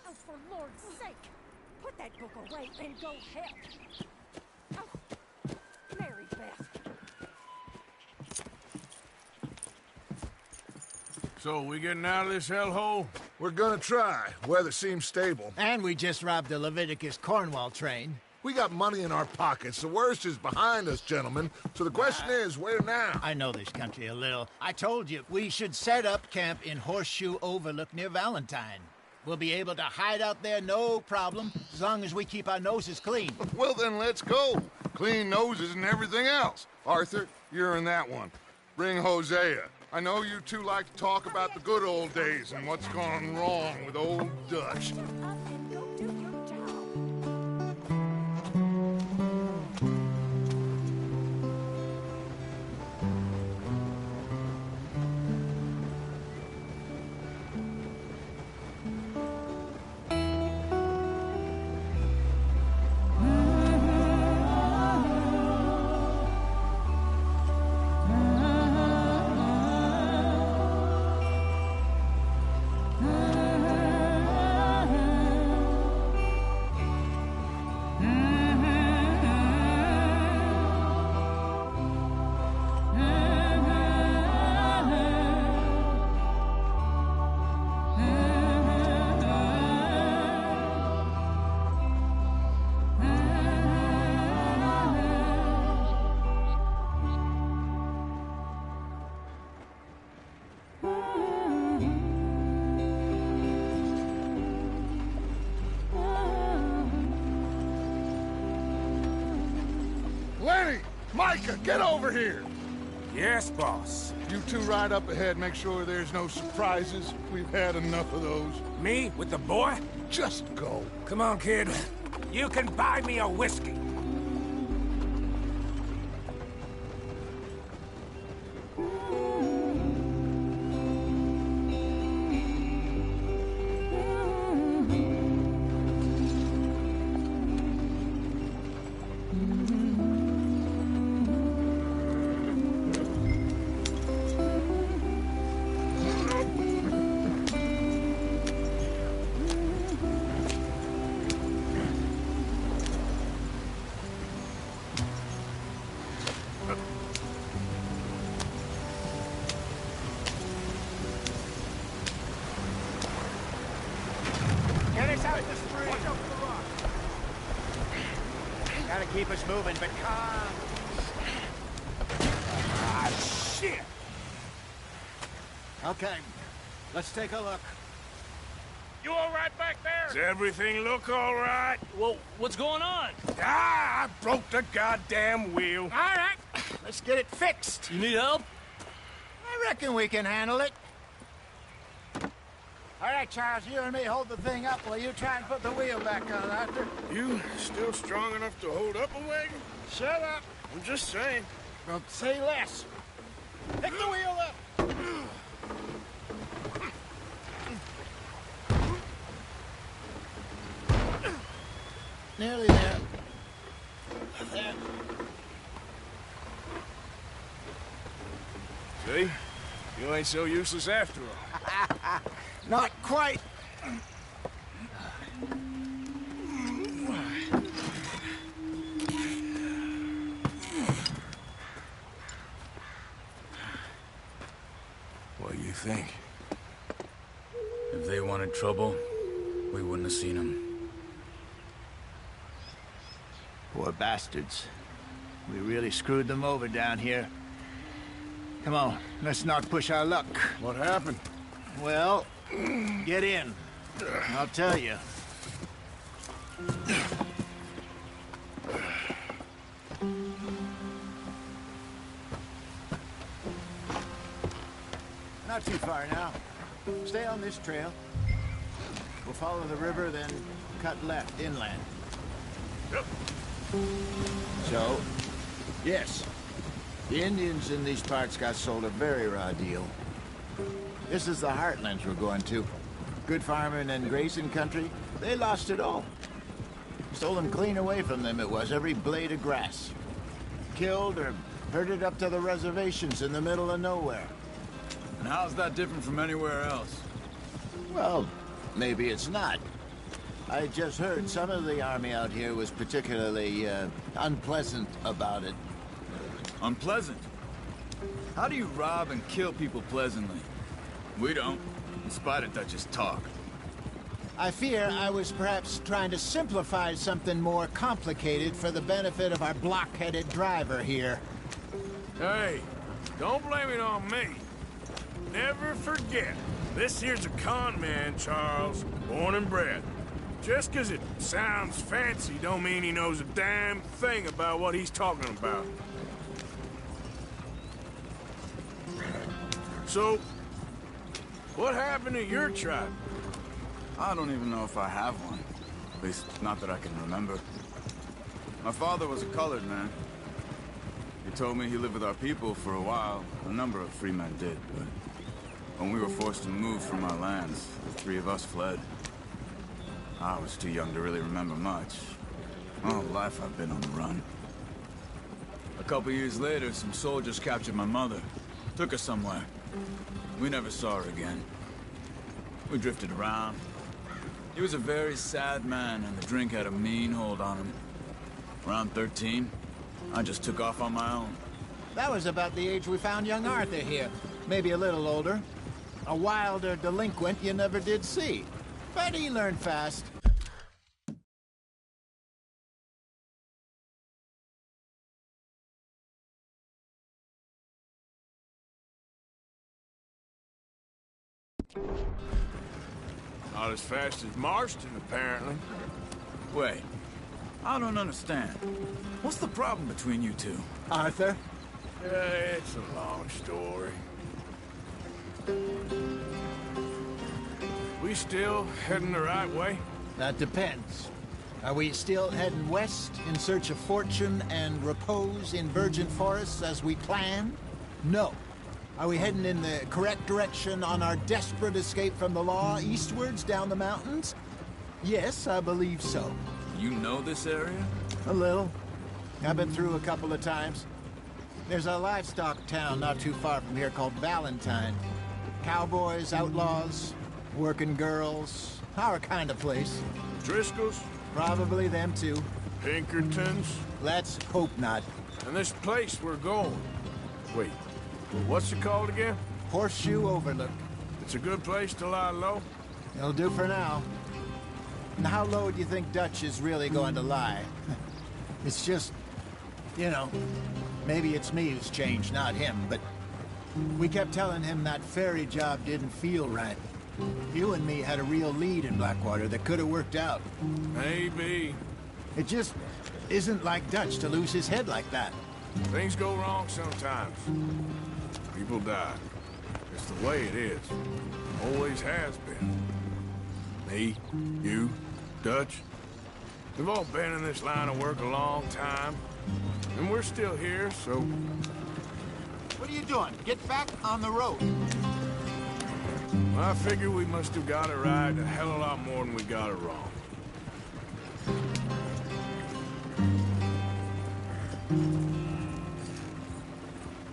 Oh, for Lord's sake! Put that book away and go help! Oh, Mary Beth! So, we getting out of this hellhole? We're gonna try. Weather seems stable. And we just robbed the Leviticus Cornwall train. We got money in our pockets. The worst is behind us, gentlemen. So the question is, where now? I know this country a little. I told you, we should set up camp in Horseshoe Overlook near Valentine. We'll be able to hide out there, no problem, as long as we keep our noses clean. Well, then let's go. Clean noses and everything else. Arthur, you're in that one. Bring Hosea. I know you two like to talk about the good old days and what's gone wrong with old Dutch. Lenny! Micah, get over here! Yes, boss. You two ride up ahead, make sure there's no surprises. We've had enough of those. Me with the boy? Just go. Come on, kid. You can buy me a whiskey. Gotta keep us moving, but calm. Ah, shit! Okay, let's take a look. You all right back there? Does everything look all right? Well, what's going on? Ah, I broke the goddamn wheel. All right, let's get it fixed. You need help? I reckon we can handle it. All right, Charles, you and me hold the thing up while you try and put the wheel back on, Arthur. You still strong enough to hold up a wagon? Shut up. I'm just saying. Well, say less. Pick the wheel up. Nearly there. There. See? You ain't so useless after all. Not quite. What do you think? If they wanted trouble, we wouldn't have seen them. Poor bastards. We really screwed them over down here. Come on, let's not push our luck. What happened? Well, get in. I'll tell you. Not too far now. Stay on this trail. We'll follow the river, then cut left inland. Yep. So, yes, the Indians in these parts got sold a very raw deal. This is the heartlands we're going to. Good farming and grazing country, they lost it all. Stolen clean away from them it was, every blade of grass. Killed or herded up to the reservations in the middle of nowhere. And how's that different from anywhere else? Well, maybe it's not. I just heard some of the army out here was particularly, unpleasant about it. Unpleasant? How do you rob and kill people pleasantly? We don't, in spite of Dutch's talk. I fear I was perhaps trying to simplify something more complicated for the benefit of our block-headed driver here. Hey, don't blame it on me. Never forget, this here's a con man, Charles, born and bred. Just 'cause it sounds fancy don't mean he knows a damn thing about what he's talking about. So, what happened to your tribe? I don't even know if I have one. At least, not that I can remember. My father was a colored man. He told me he lived with our people for a while. A number of free men did, but when we were forced to move from our lands, the three of us fled. I was too young to really remember much. All life I've been on the run. A couple years later, some soldiers captured my mother. Took her somewhere. We never saw her again. We drifted around. He was a very sad man, and the drink had a mean hold on him. Around 13, I just took off on my own. That was about the age we found young Arthur here. Maybe a little older. A wilder delinquent you never did see. But he learned fast. Not as fast as Marston, apparently. Wait, I don't understand. What's the problem between you two? Arthur? It's a long story. We still heading the right way? That depends. Are we still heading west in search of fortune and repose in virgin forests as we planned? No. Are we heading in the correct direction on our desperate escape from the law eastwards down the mountains? Yes, I believe so. You know this area? A little. I've been through a couple of times. There's a livestock town not too far from here called Valentine. Cowboys, outlaws, working girls, our kind of place. Driscoll's? Probably them too. Pinkertons? Let's hope not. And this place we're going. Wait, what's it called again? Horseshoe Overlook. It's a good place to lie low? It'll do for now. And how low do you think Dutch is really going to lie? It's just, you know, maybe it's me who's changed, not him, but we kept telling him that ferry job didn't feel right. You and me had a real lead in Blackwater that could have worked out. Maybe. It just isn't like Dutch to lose his head like that. Things go wrong sometimes. People die. It's the way it is. Always has been. Me, you, Dutch. We've all been in this line of work a long time. And we're still here, so... What are you doing? Get back on the road. I figure we must have got it right a hell of a lot more than we got it wrong.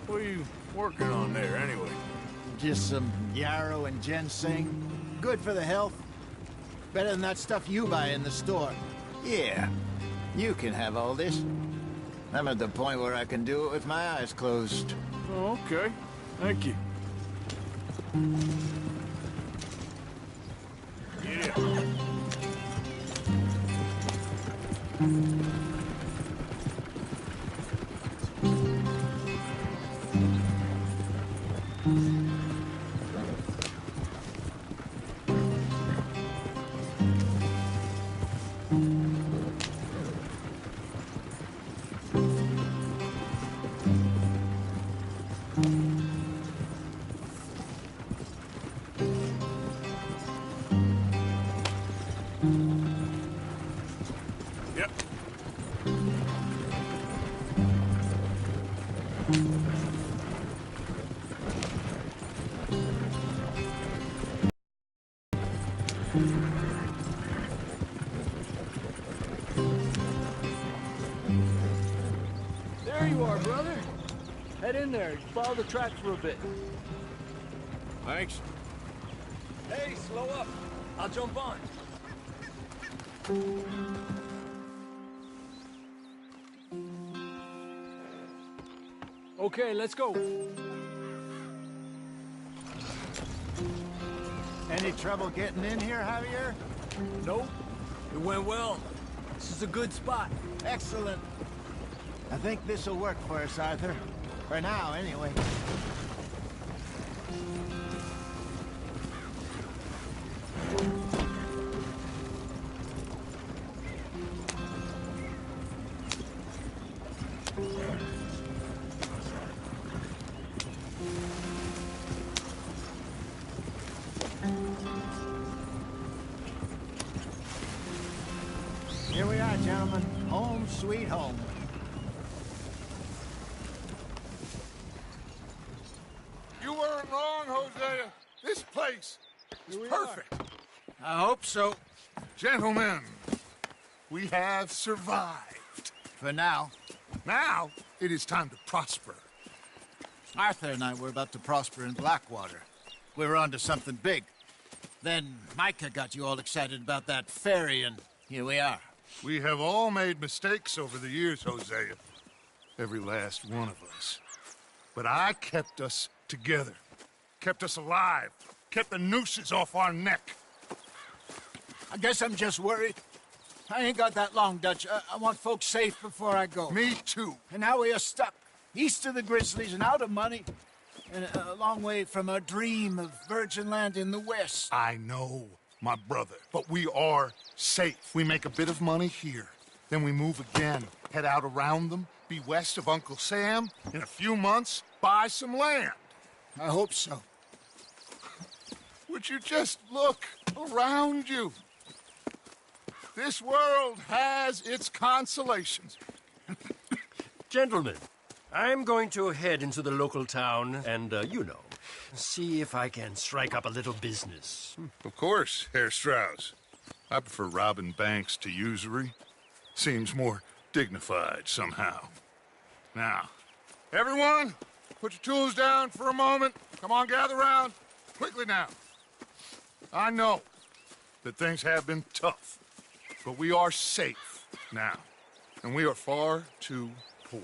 What are you working on there, anyway? Just some yarrow and ginseng. Good for the health. Better than that stuff you buy in the store. Yeah, you can have all this. I'm at the point where I can do it with my eyes closed. Oh, okay. Thank you. Yeah. Yep. There you are, brother. Head in there. Follow the tracks for a bit. Thanks. Hey, slow up. I'll jump on. Okay, let's go. Any trouble getting in here, Javier? Nope. It went well. This is a good spot. Excellent. I think this'll work for us, Arthur. For now, anyway. Here we are, gentlemen. Home sweet home. You weren't wrong, Hosea. This place is perfect. I hope so. Gentlemen, we have survived. For now. Now, it is time to prosper. Arthur and I were about to prosper in Blackwater. We were onto something big. Then Micah got you all excited about that ferry, and here we are. We have all made mistakes over the years, Hosea. Every last one of us. But I kept us together. Kept us alive. Kept the nooses off our neck. I guess I'm just worried. I ain't got that long, Dutch. I want folks safe before I go. Me too. And now we are stuck. East of the Grizzlies and out of money. And a long way from our dream of virgin land in the west. I know, my brother. But we are safe. We make a bit of money here. Then we move again. Head out around them. Be west of Uncle Sam. In a few months, buy some land. I hope so. Would you just look around you? This world has its consolations. Gentlemen, I'm going to head into the local town and, see if I can strike up a little business. Of course, Herr Strauss. I prefer robbing banks to usury. Seems more dignified somehow. Now, everyone, put your tools down for a moment. Come on, gather round. Quickly now. I know that things have been tough, but we are safe now, and we are far too poor.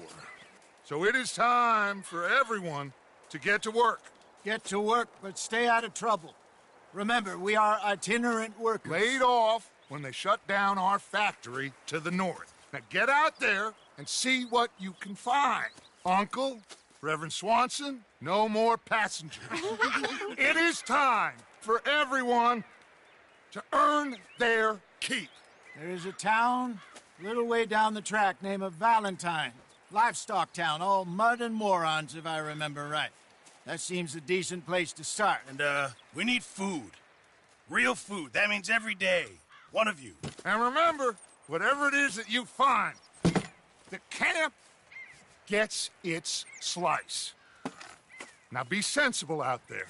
So it is time for everyone to get to work. Get to work, but stay out of trouble. Remember, we are itinerant workers. Laid off when they shut down our factory to the north. Now get out there and see what you can find. Uncle, Reverend Swanson, no more passengers. It is time for everyone to earn their keep. There is a town a little way down the track named Valentine. Livestock town, all mud and morons, if I remember right. That seems a decent place to start. And, we need food. Real food. That means every day. One of you. And remember, whatever it is that you find, the camp gets its slice. Now be sensible out there.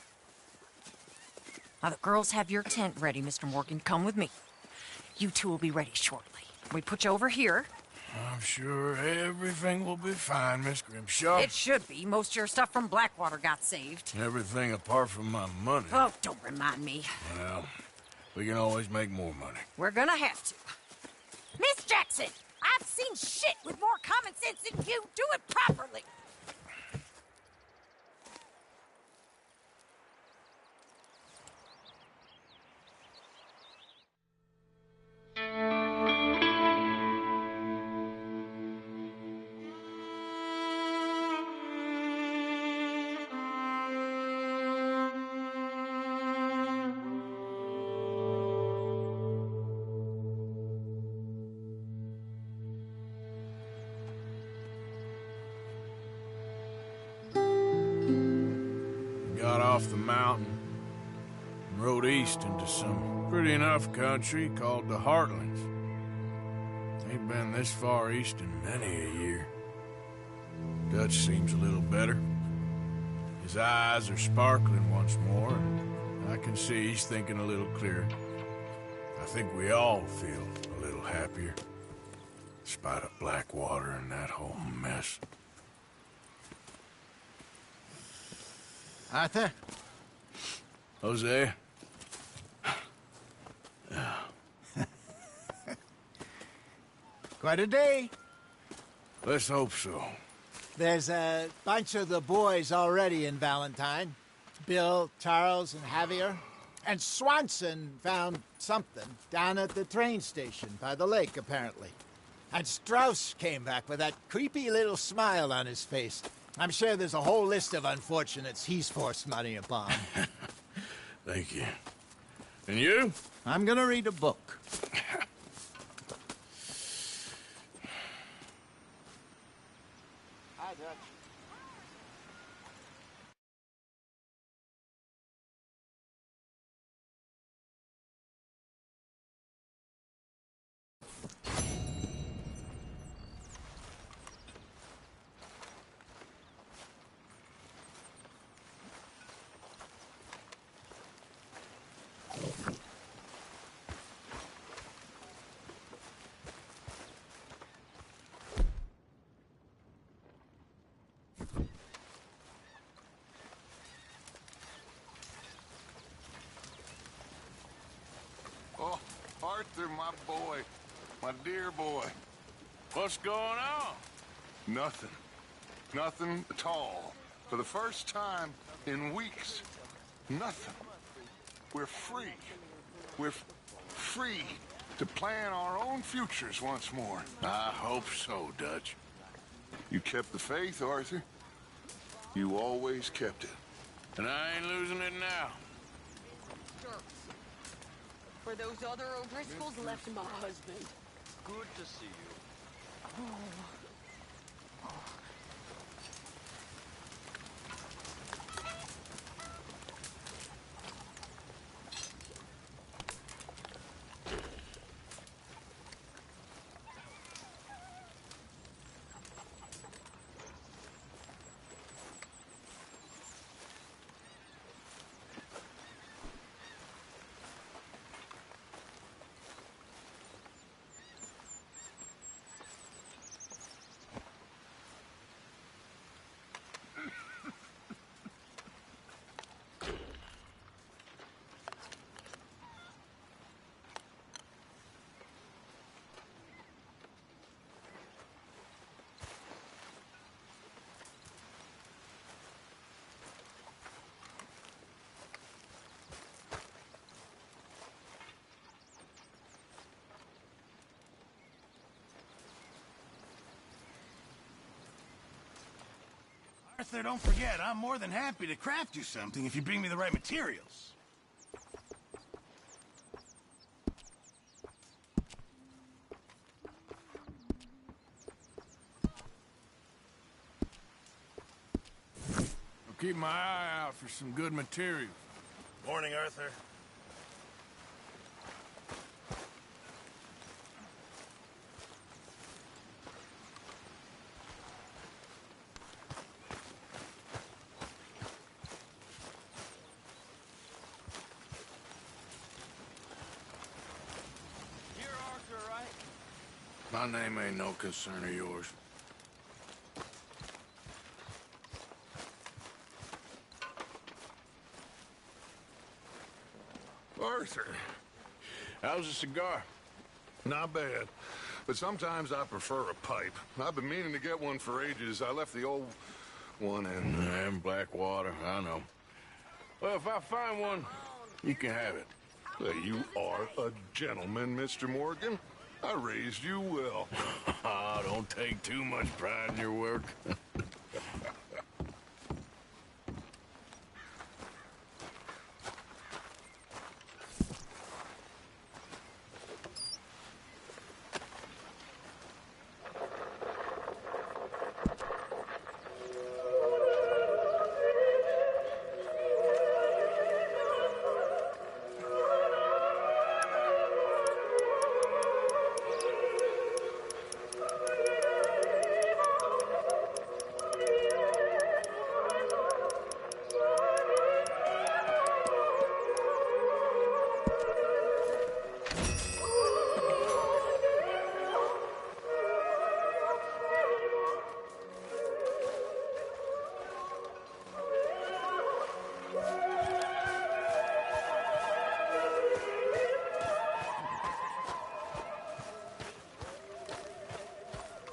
Now the girls have your tent ready, Mr. Morgan. Come with me. You two will be ready shortly. We put you over here. I'm sure everything will be fine, Miss Grimshaw. It should be. Most of your stuff from Blackwater got saved. Everything apart from my money. Oh, don't remind me. Well, we can always make more money. We're gonna have to. Miss Jackson, I've seen shit with more common sense than you. Do it properly. Got off the mountain and rode east into some pretty enough country called the Heartlands. Ain't been this far east in many a year. Dutch seems a little better. His eyes are sparkling once more, and I can see he's thinking a little clearer. I think we all feel a little happier, in spite of Blackwater and that whole mess. Arthur? Jose? Quite a day. Let's hope so. There's a bunch of the boys already in Valentine. Bill, Charles, and Javier. And Swanson found something down at the train station by the lake, apparently. And Strauss came back with that creepy little smile on his face. I'm sure there's a whole list of unfortunates he's forced money upon. Thank you. And you? I'm gonna read a book. Hi, Dutch. Oh, Arthur, my boy. My dear boy. What's going on? Nothing. Nothing at all. For the first time in weeks. Nothing. We're free. We're free to plan our own futures once more. I hope so, Dutch. You kept the faith, Arthur. You always kept it. And I ain't losing it now. For those other O'Driscolls left my husband. Good to see you. Arthur, don't forget, I'm more than happy to craft you something if you bring me the right materials. I'll keep my eye out for some good materials. Morning, Arthur. My name ain't no concern of yours. Arthur. How's a cigar? Not bad. But sometimes I prefer a pipe. I've been meaning to get one for ages. I left the old one in... And Blackwater, I know. Well, if I find one, you can have it. You are a gentleman, Mr. Morgan. I raised you well. Don't take too much pride in your work.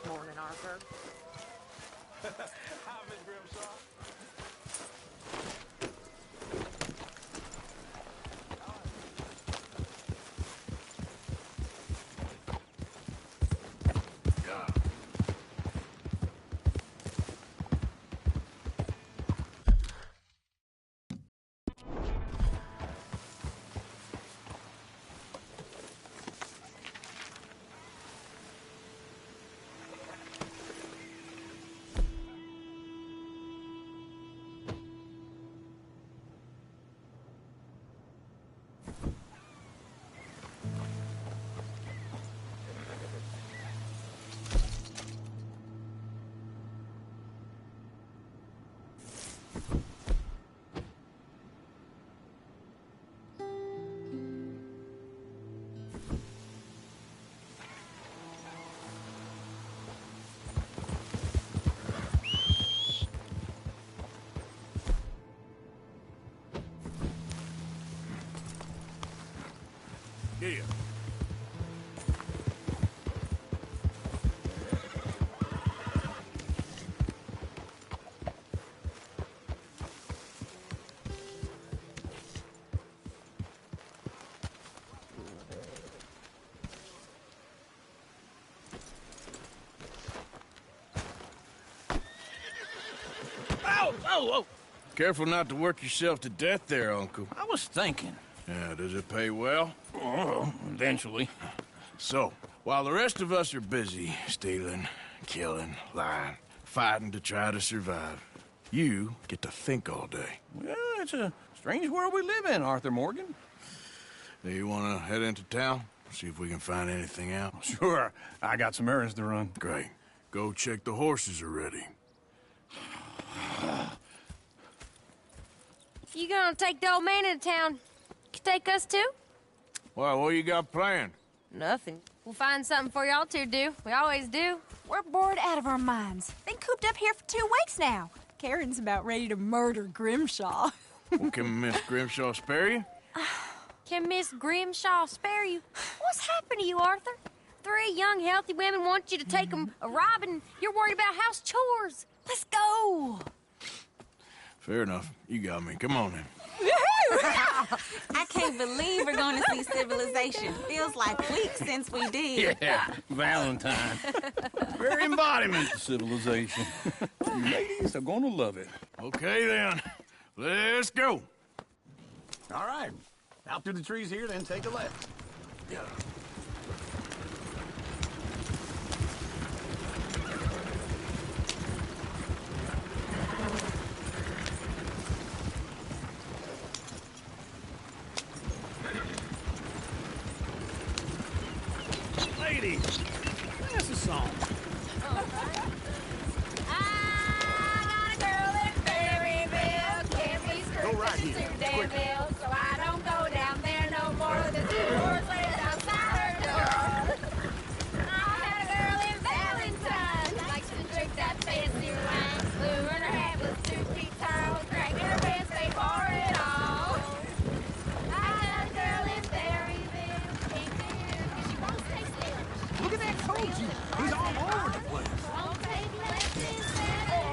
Morning, Arthur. Hi, Miss Grimshaw. Here. Oh! Careful not to work yourself to death there, Uncle. I was thinking. Yeah, does it pay well? Oh, eventually. So, while the rest of us are busy stealing, killing, lying, fighting to try to survive, you get to think all day. Well, it's a strange world we live in, Arthur Morgan. Do you want to head into town? See if we can find anything out? Sure. I got some errands to run. Great. Go check the horses are ready. You gonna take the old man into town? You take us too? Well, what you got planned? Nothing. We'll find something for y'all to do. We always do. We're bored out of our minds. Been cooped up here for 2 weeks now. Karen's about ready to murder Grimshaw. Well, can Miss Grimshaw spare you? Can Miss Grimshaw spare you? What's happened to you, Arthur? 3 young, healthy women want you to take them a robbing. You're worried about house chores. Let's go. Fair enough. You got me. Come on then. I can't believe we're going to see civilization. Feels like weeks since we did. Yeah, Valentine. Very embodiment of civilization. You ladies are gonna love it. Okay then. Let's go. All right. Out through the trees here, then take a left. Yeah. Ladies, that's a song. Go right here. So I don't go down there no more. The doors laid outside her door. I had a girl in Valentine. Likes to drink that fancy wine. Blue and her hat was 2 feet tall. Crack in her pants, they wore it all. I had a girl in Berryville. Can't get here 'cause she won't stay still. Look at that coach. He's all over the place. Won't take less than $7.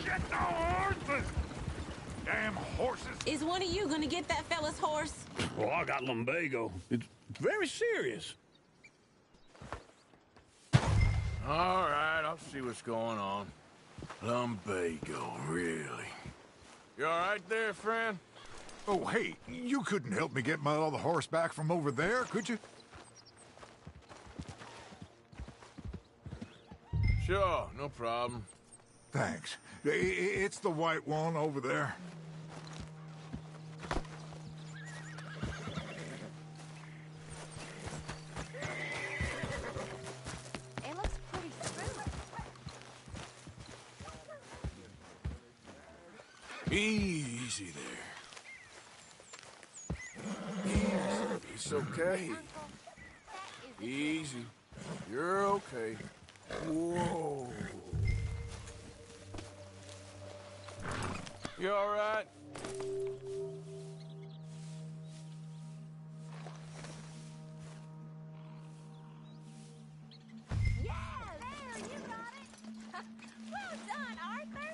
Get the horses! Damn horses! Is one of you gonna get that fella's horse? Well, I got lumbago. It's very serious. All right, I'll see what's going on. Lumbago, really? You all right there, friend? Oh, hey, you couldn't help me get my other horse back from over there, could you? Sure, no problem. Thanks. It's the white one over there. It looks pretty smooth. Easy there. Easy. It's okay. Easy. You're okay. Whoa. You all right? Yeah, there, you got it. Well done, Arthur.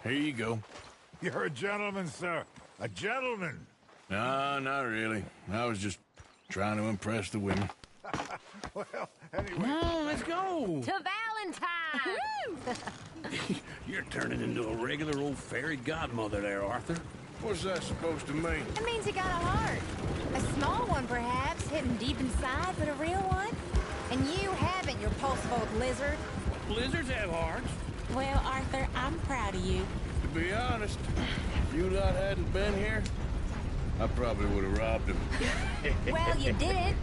Here you go. You're a gentleman, sir. A gentleman. No, not really. I was just trying to impress the women. Well, anyway. Come on, let's go. To Valentine. You're turning into a regular old fairy godmother there, Arthur. What's that supposed to mean? It means you got a heart. A small one, perhaps, hidden deep inside, but a real one. And you haven't, you repulsive old lizard. Lizards have hearts. Well, Arthur, I'm proud of you. To be honest, if you lot hadn't been here, I probably would have robbed him. Well, you did.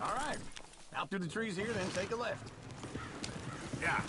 All right. Out through the trees here, then take a left. Yeah.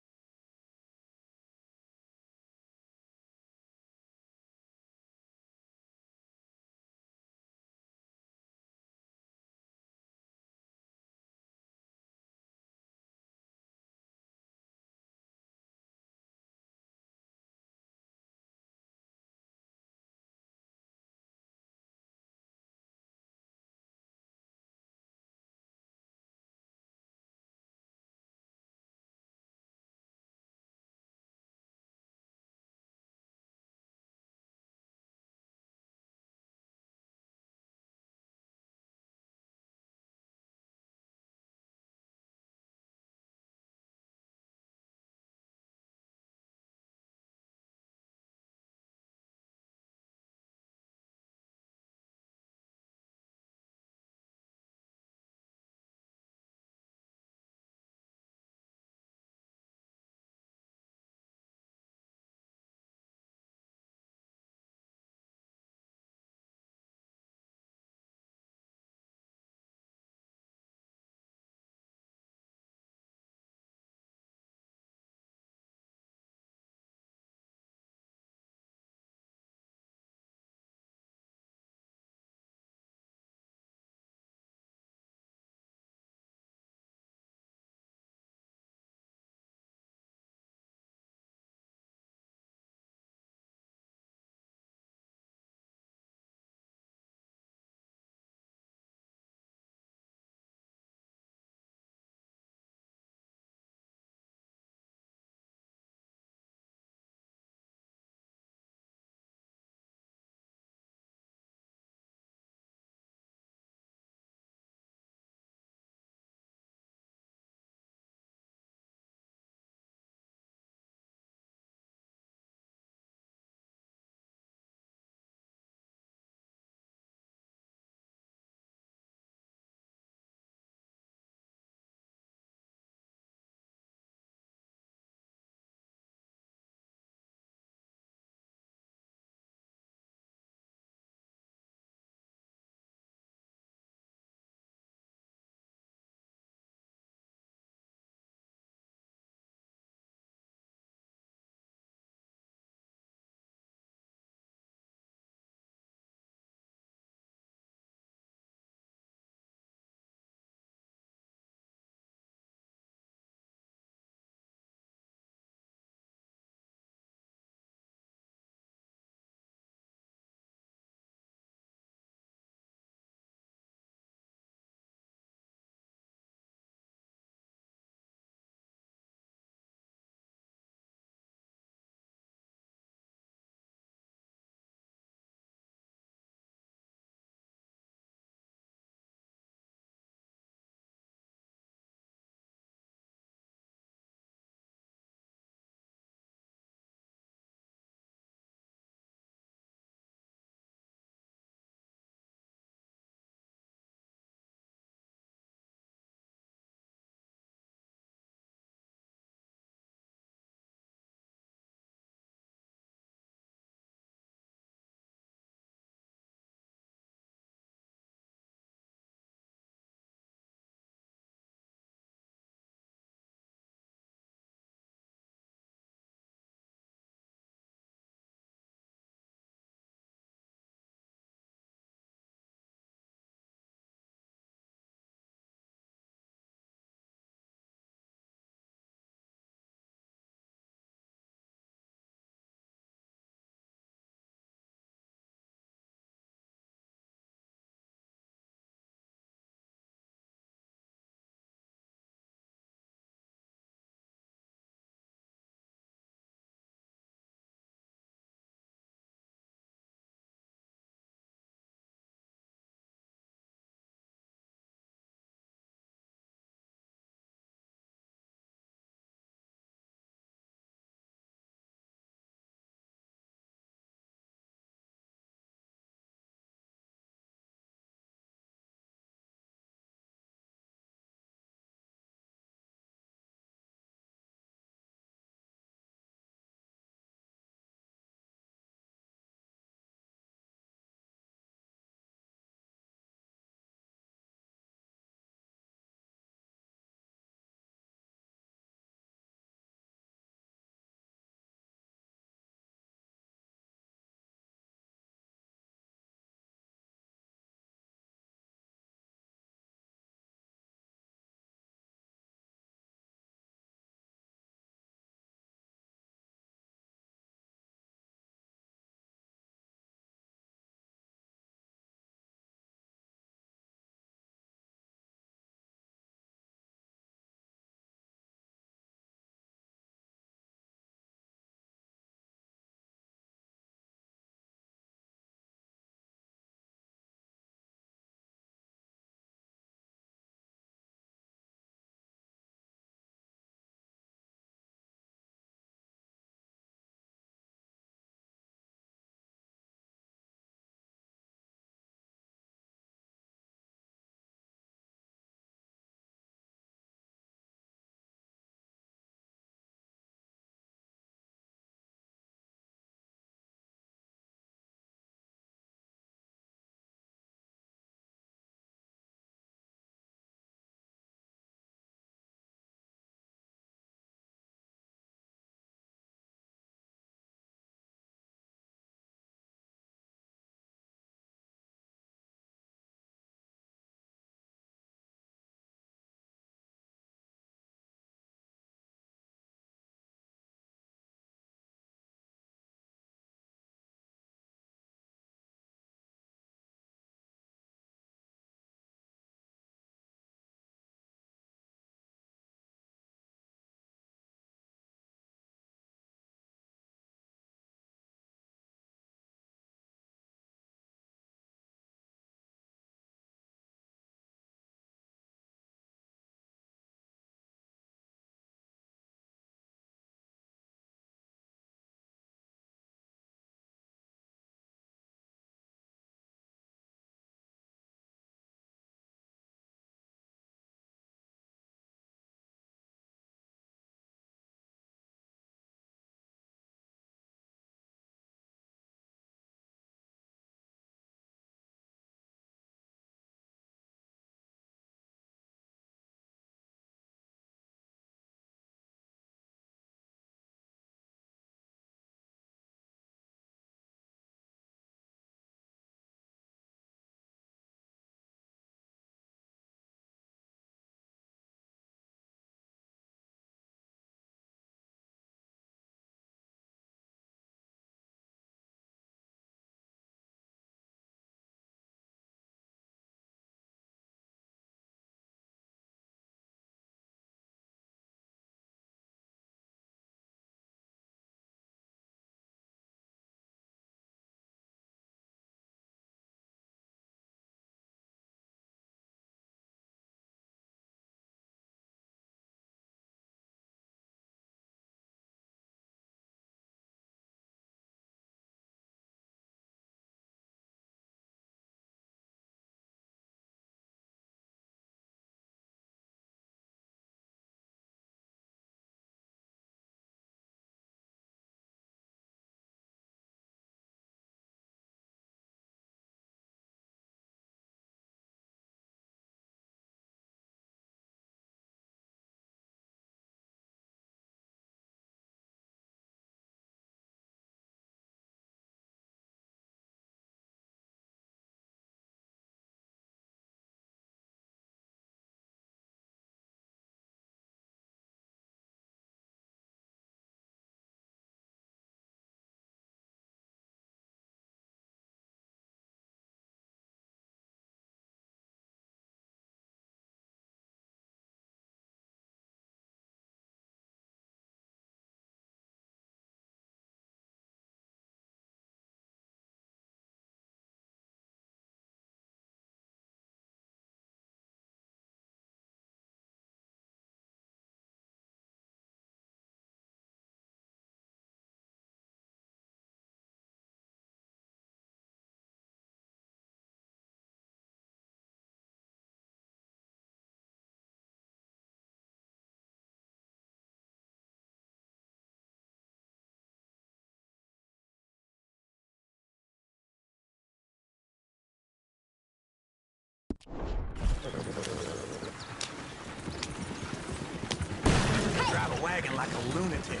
Drive a wagon like a lunatic.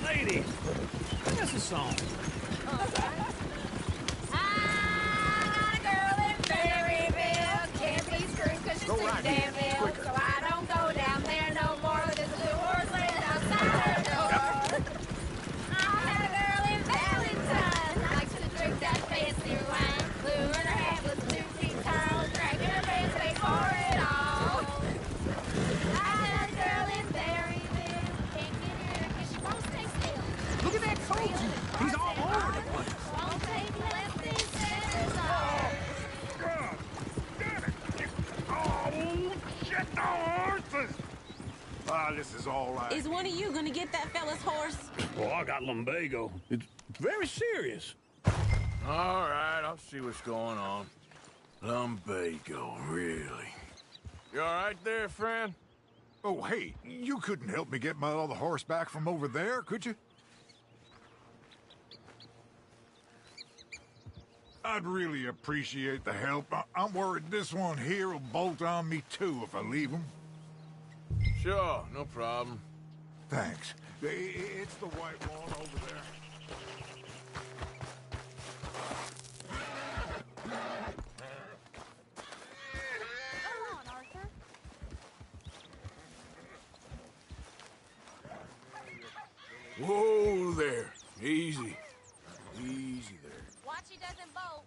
Lady, sing us a song. I got a girl in Berryville. Can't be screwed 'cause she's too damn ill. So I don't go down there no more. There's a blue horse laying outside her door. I had a girl in Valentine. Likes to drink that fancy wine. Blue in her hat was 2 feet tall. Dragging her pants, paid for it all. I had a girl in Berryville. Can't get her 'cause she won't stay still. Look at that coach. He's all over the place. Won't take less than centers off. God damn it! Oh, shit, the horses! Ah, this is all right. Is one of you gonna get that fella's horse? Well, I got lumbago. It's very serious. All right, I'll see what's going on. Lumbago, really? You all right there, friend? Oh, hey, you couldn't help me get my other horse back from over there, could you? I'd really appreciate the help. I'm worried this one here will bolt on me too if I leave him. Sure, no problem. Thanks. It's the white one over there. Come on, Arthur. Whoa there. Easy. Easy there. Watch he doesn't bolt.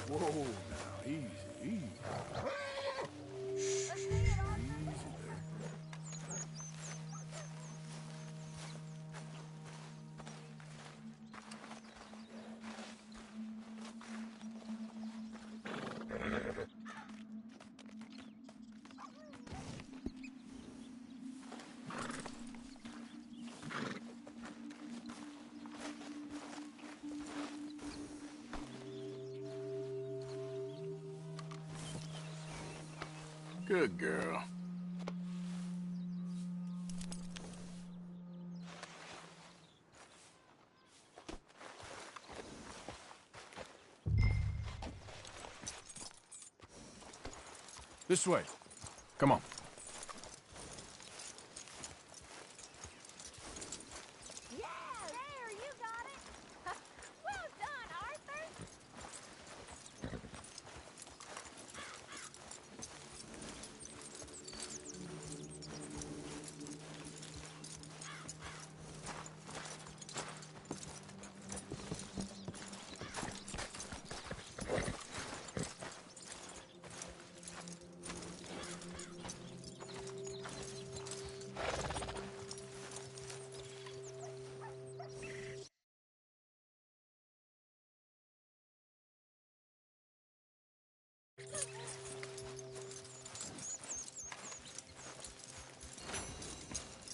Whoa now, easy, easy. Let's see it, Arthur. Easy there. Good girl. This way. Come on. Yeah, there, you got it. Well done, Arthur.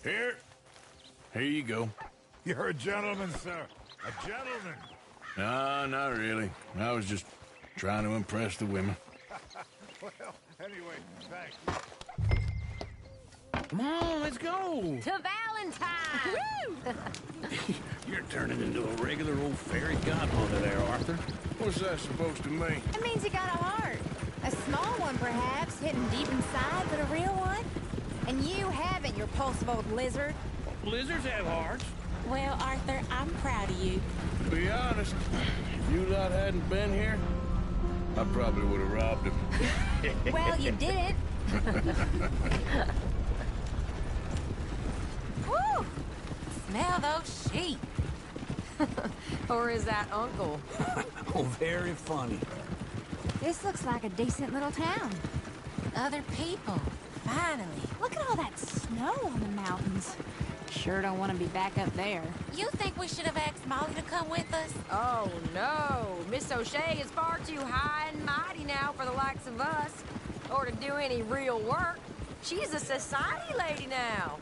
Here. Here you go. You're a gentleman, sir. A gentleman. No, not really. I was just trying to impress the women. Well, anyway, thanks. Come on, let's go. To Valentine! You're turning into a regular old fairy godmother there, Arthur. What's that supposed to mean? It means you got a heart. A small one, perhaps, hidden deep inside, but a real one. And you haven't, you repulsive old lizard. Lizards have hearts. Well, Arthur, I'm proud of you. To be honest, if you lot hadn't been here, I probably would have robbed him. Well, you didn't. Woo! Smell those sheep. Or is that Uncle? Oh, very funny. This looks like a decent little town. Other people. Finally. Look at all that snow on the mountains. Sure don't want to be back up there. You think we should have asked Molly to come with us? Oh, no. Miss O'Shea is far too high and mighty now for the likes of us. Or to do any real work. She's a society lady now.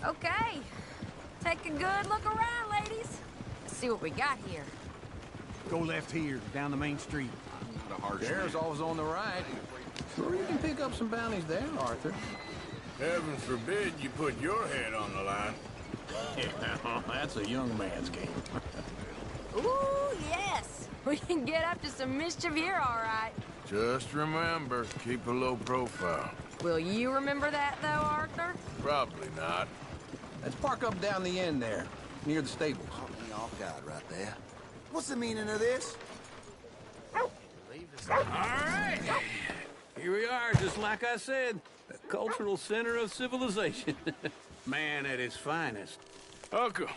Okay. Take a good look around, ladies. Let's see what we got here. Go left here, down the main street. Not a harsh There's always on the right. Sure, you can pick up some bounties there, Arthur. Heaven forbid you put your head on the line. Yeah, that's a young man's game. Ooh, yes. We can get up to some mischief here, all right. Just remember, keep a low profile. Will you remember that, though, Arthur? Probably not. Let's park up down the end there, near the stables. All God right there. What's the meaning of this? All right. Here we are, just like I said. The cultural center of civilization. Man at his finest. Uncle,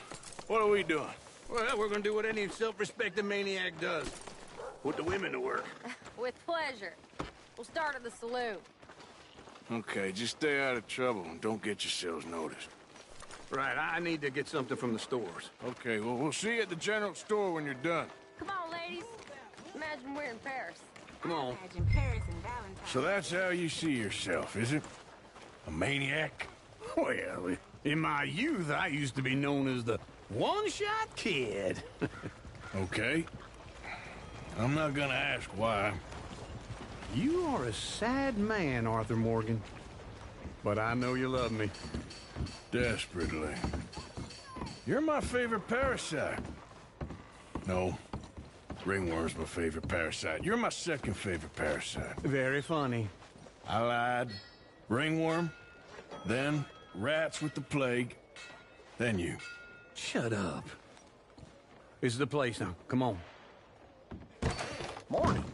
what are we doing? Well, we're gonna do what any self-respecting maniac does. Put the women to work. With pleasure. We'll start at the saloon. Okay, just stay out of trouble and don't get yourselves noticed. Right, I need to get something from the stores. Okay, well, we'll see you at the general store when you're done. Come on, ladies. Imagine we're in Paris. Come on. Imagine Paris and Valentine. So that's how you see yourself, is it? A maniac? Well, in my youth, I used to be known as the one-shot kid. Okay. I'm not gonna ask why. You are a sad man, Arthur Morgan. But I know you love me. Desperately. You're my favorite parasite. No. Ringworm's my favorite parasite. You're my second favorite parasite. Very funny. I lied. Ringworm. Then rats with the plague. Then you. Shut up. This is the place now. Come on. Morning.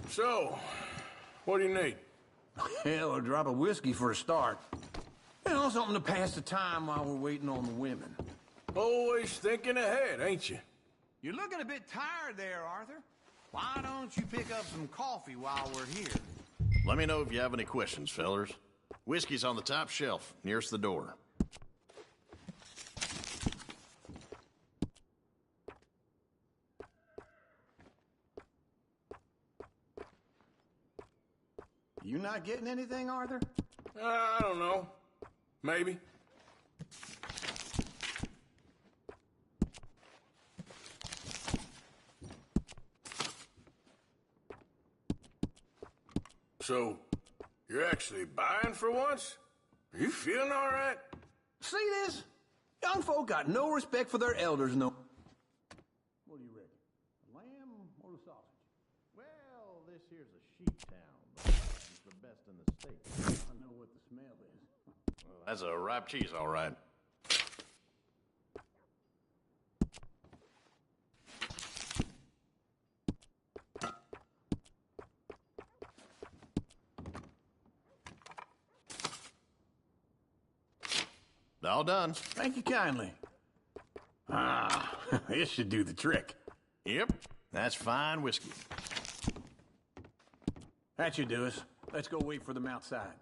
So, what do you need? Hell, a drop of whiskey for a start. You know, something to pass the time while we're waiting on the women. Always thinking ahead, ain't you? You're looking a bit tired there, Arthur. Why don't you pick up some coffee while we're here? Let me know if you have any questions, fellers. Whiskey's on the top shelf, nearest the door. You not getting anything, Arthur? I don't know. Maybe. So, you're actually buying for once? Are you feeling all right? See this? Young folk got no respect for their elders, no. What do you reckon? A lamb or a sausage? Well, this here's a sheep town, but it's the best in the state. I know what the smell is. Well, that's a ripe cheese, all right. All done. Thank you kindly. Ah, this should do the trick. Yep, that's fine whiskey. That should do us. Let's go wait for them outside.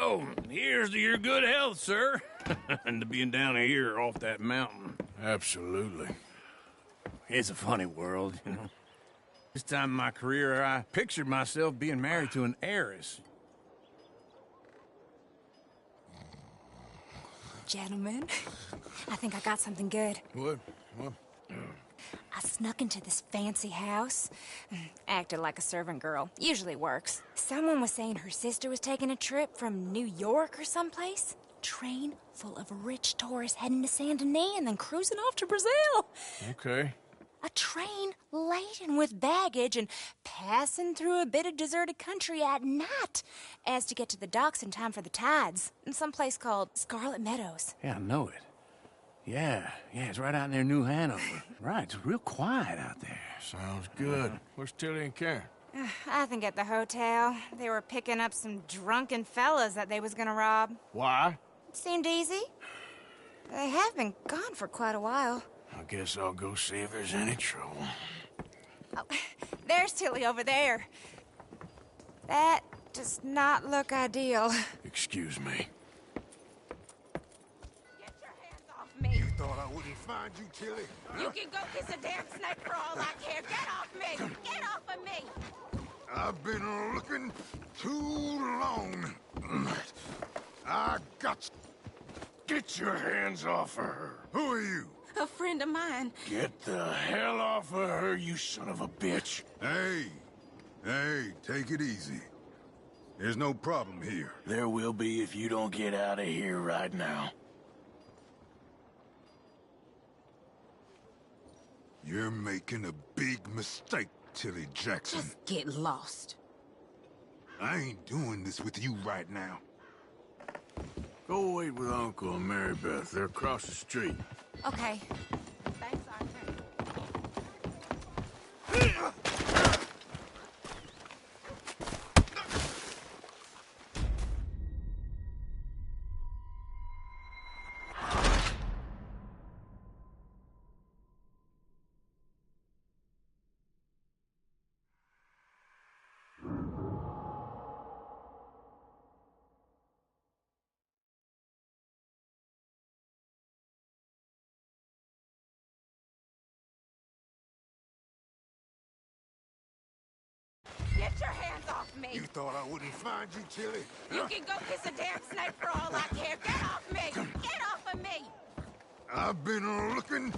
So, here's to your good health, sir. And to being down here off that mountain. Absolutely. It's a funny world, you know. This time in my career, I pictured myself being married to an heiress. Gentlemen, I think I got something good. What? I snuck into this fancy house. Acted like a servant girl. Usually works. Someone was saying her sister was taking a trip from New York or someplace. Train full of rich tourists heading to Saint Denis and then cruising off to Brazil. Okay. A train laden with baggage and passing through a bit of deserted country at night as to get to the docks in time for the tides in some place called Scarlet Meadows. Yeah, I know it. Yeah, it's right out near New Hanover. Right, it's real quiet out there. Sounds good. Where's Tilly and Karen? I think at the hotel. They were picking up some drunken fellas that they was gonna rob. Why? It seemed easy. They have been gone for quite a while. I guess I'll go see if there's any trouble. Oh, there's Tilly over there. That does not look ideal. Excuse me. Get your hands off me. You thought I wouldn't find you, Tilly? You can go kiss a damn snake for all I care. Get off me. Get off of me. I've been looking too long. I got... Get your hands off of her. Who are you? A friend of mine. Get the hell off of her, you son of a bitch. Hey, take it easy. There's no problem here. There will be if you don't get out of here right now. You're making a big mistake, Tilly Jackson. Just get lost. I ain't doing this with you right now. Go wait with Uncle and Mary Beth. They're across the street. Okay. Thanks, Arthur. Get your hands off me. You thought I wouldn't find you, Tilly? You can go kiss a damn snake for all I care. Get off me. Get off of me. I've been looking...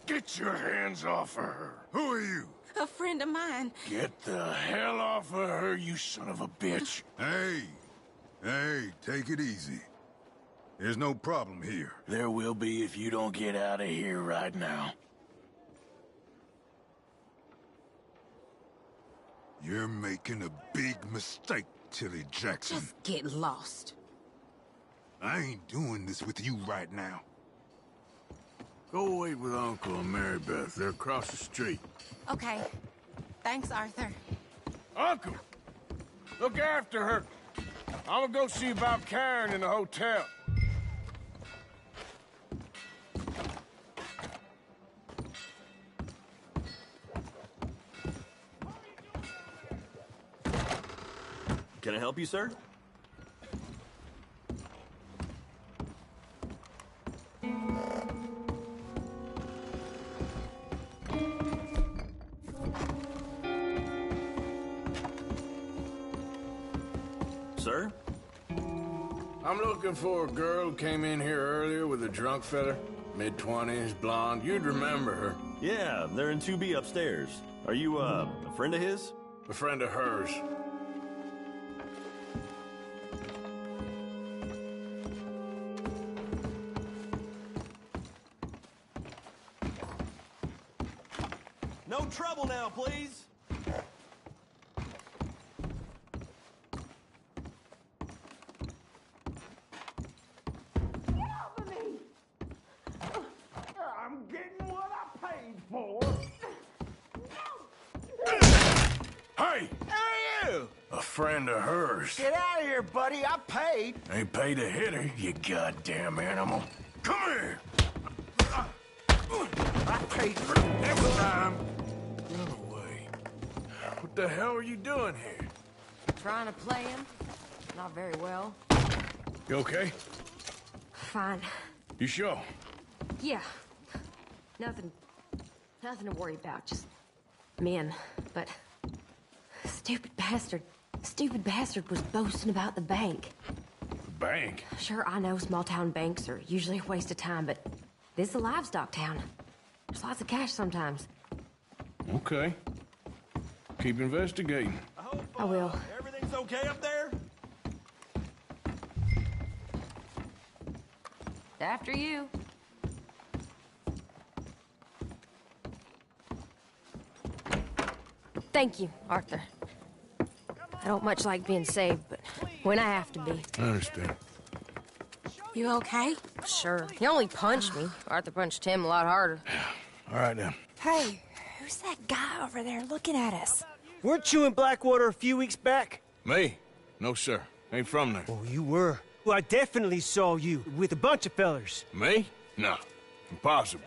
Get your hands off of her. Who are you? A friend of mine. Get the hell off of her, you son of a bitch. Hey, take it easy. There's no problem here. There will be if you don't get out of here right now. You're making a big mistake, Tilly Jackson. Just get lost. I ain't doing this with you right now. Go wait with Uncle and Mary Beth. They're across the street. Okay. Thanks, Arthur. Uncle! Look after her. I'm gonna go see about Karen in the hotel. Can I help you, sir? Sir? I'm looking for a girl who came in here earlier with a drunk fella. Mid-20s, blonde. You'd remember her. Yeah, they're in 2B upstairs. Are you, a friend of his? A friend of hers. No trouble now, please. Get off of me. I'm getting what I paid for. Hey! Hey, you! A friend of hers. Get out of here, buddy. I paid. Ain't paid to hit her, you goddamn animal. Come here! I paid for every time. Run away. What the hell are you doing here? Trying to play him? Not very well. You okay? Fine. You sure? Yeah. Nothing to worry about. Just men. But stupid bastard was boasting about the bank. The bank? Sure, I know small town banks are usually a waste of time, but this is a livestock town. There's lots of cash sometimes. Okay. Keep investigating. I will. Everything's okay up there? After you. Thank you, Arthur. I don't much like being saved, but when I have to be. I understand. You okay? Sure. He only punched me. Arthur punched him a lot harder. All right, now. Hey, who's that guy over there looking at us? Weren't you in Blackwater a few weeks back? Me? No, sir. Ain't from there. Oh, you were. Well, I definitely saw you with a bunch of fellers. Me? No. Impossible.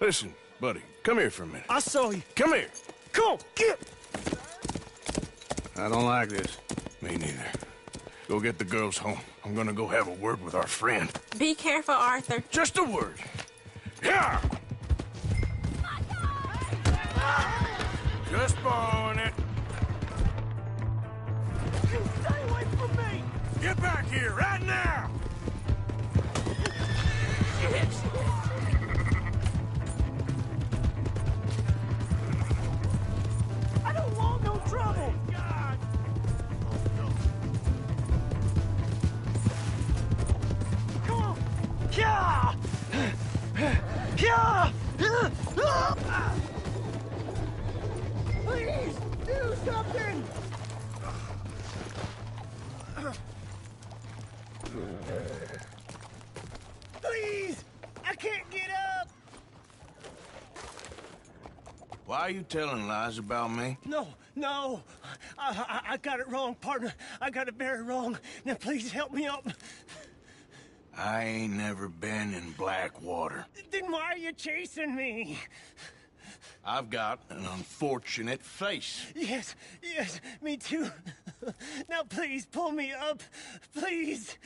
Listen, buddy, come here for a minute. I saw you. Come here. Come on, get! I don't like this. Me neither. Go get the girls home. I'm gonna go have a word with our friend. Be careful, Arthur. Just a word. Yeah! Just borrowing it. Stay away from me! Get back here, right now! I don't want no trouble! God. Come on! Yeah! Yeah! Please, do something! Please! I can't get up! Why are you telling lies about me? No. I got it wrong, partner. I got it very wrong. Now please help me up. I ain't never been in Blackwater. Then why are you chasing me? I've got an unfortunate face. Yes, me too. Now please pull me up. Please.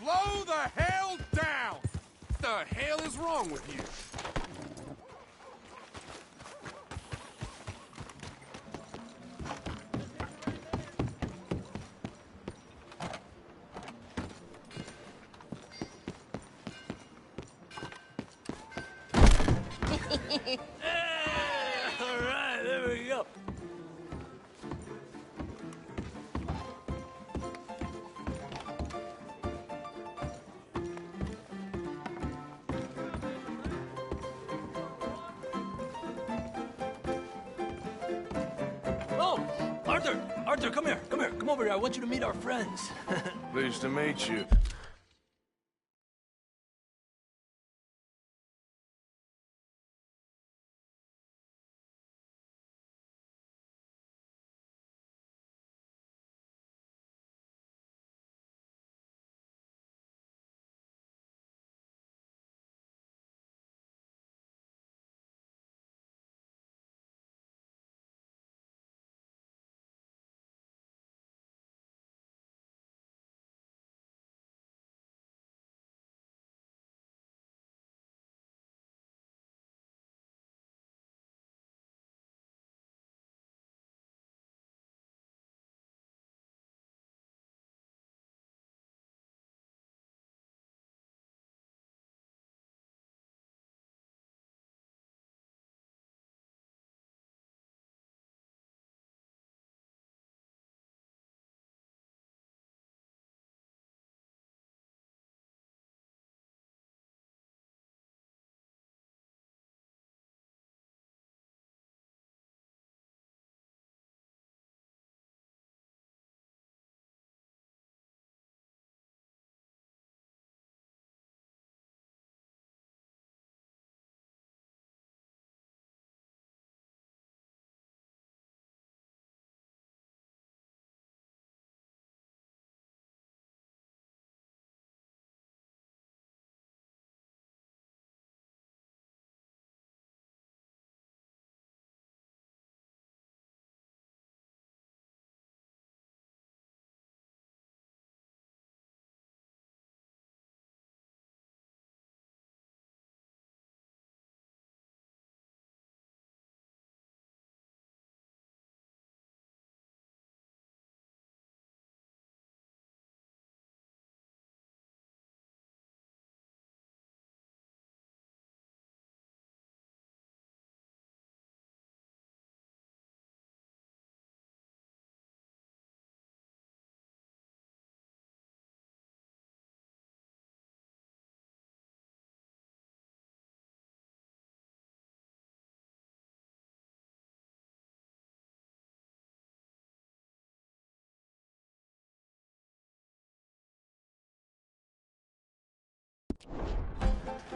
Slow the hell down! What the hell is wrong with you? All right, there we go. Oh, Arthur, come here. Come over here. I want you to meet our friends. Pleased to meet you.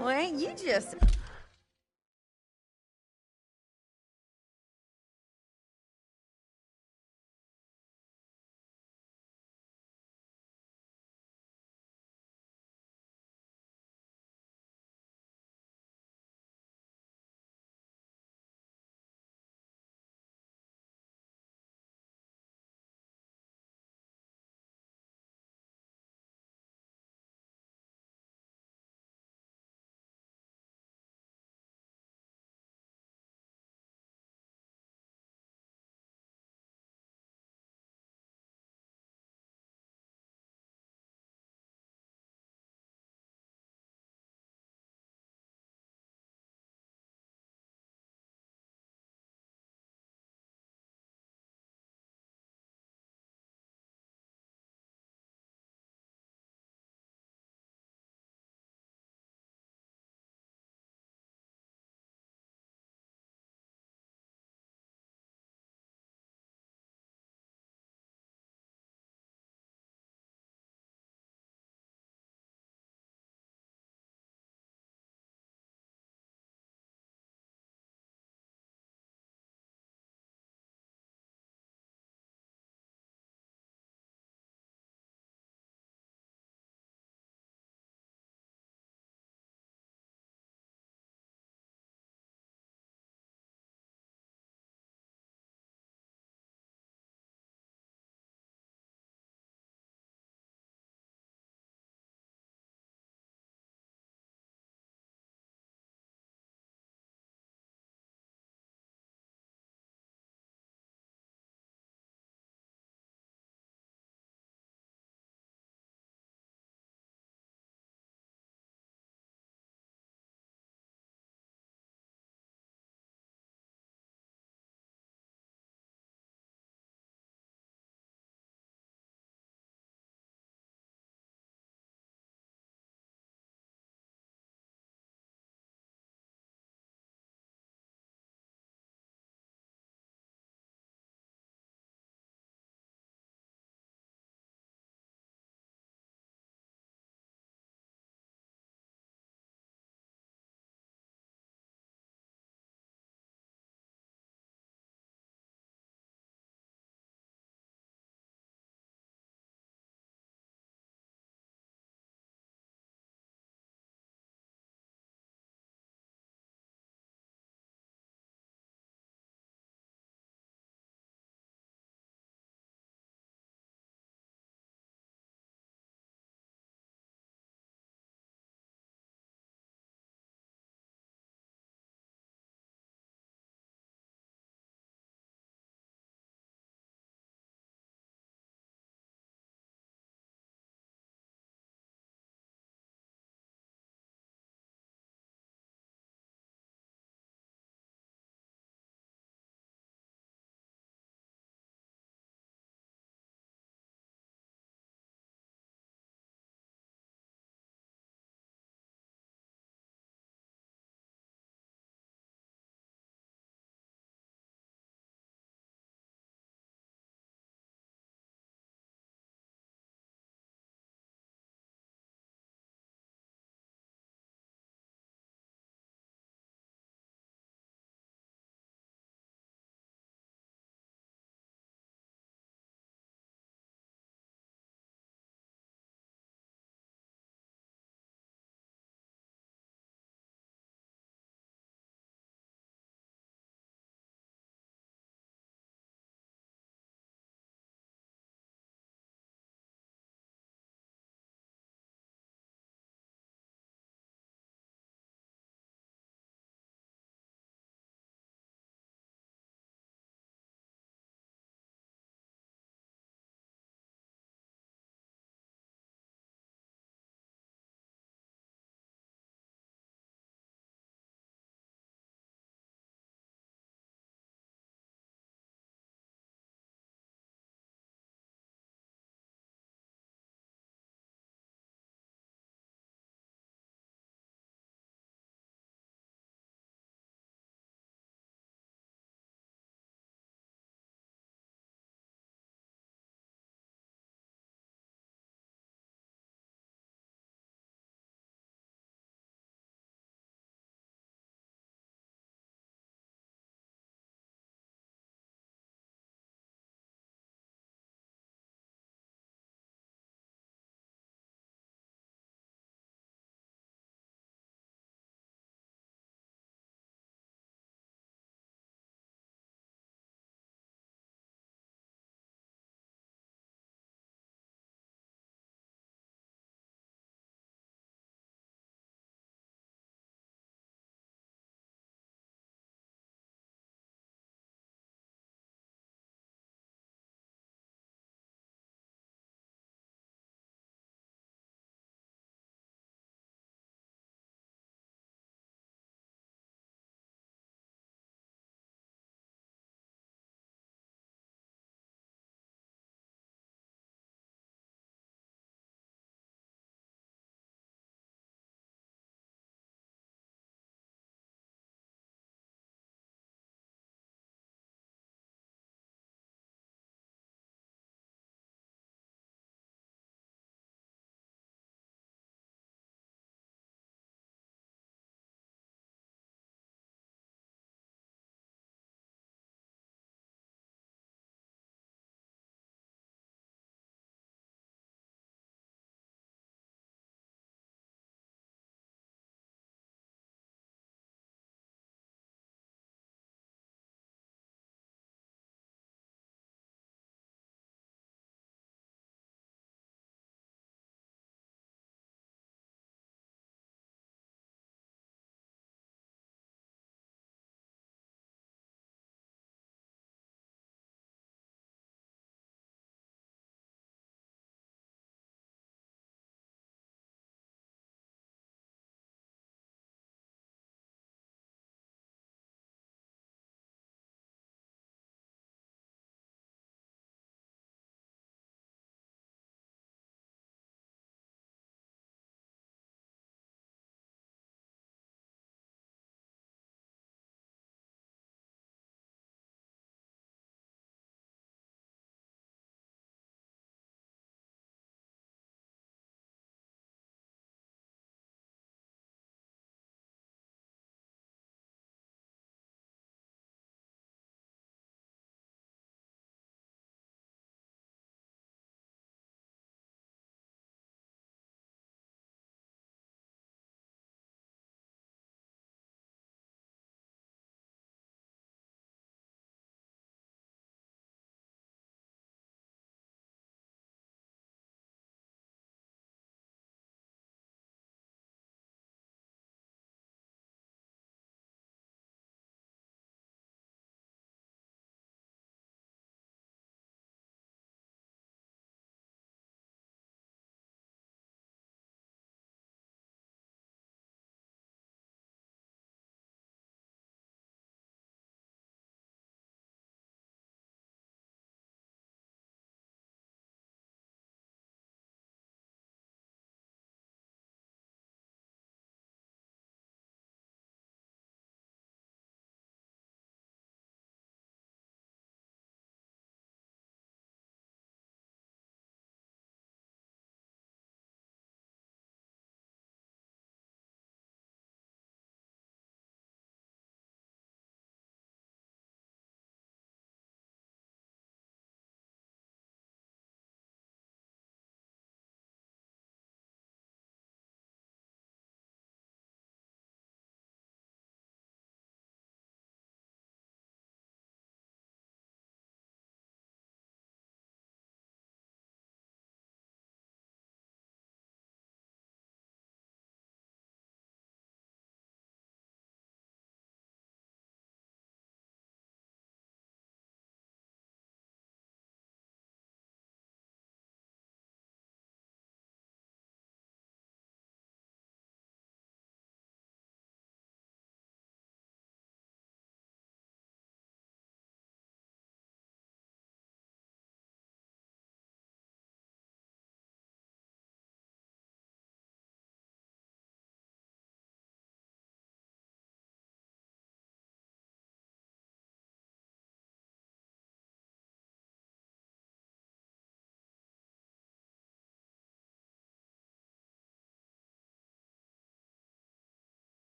Well, ain't you just...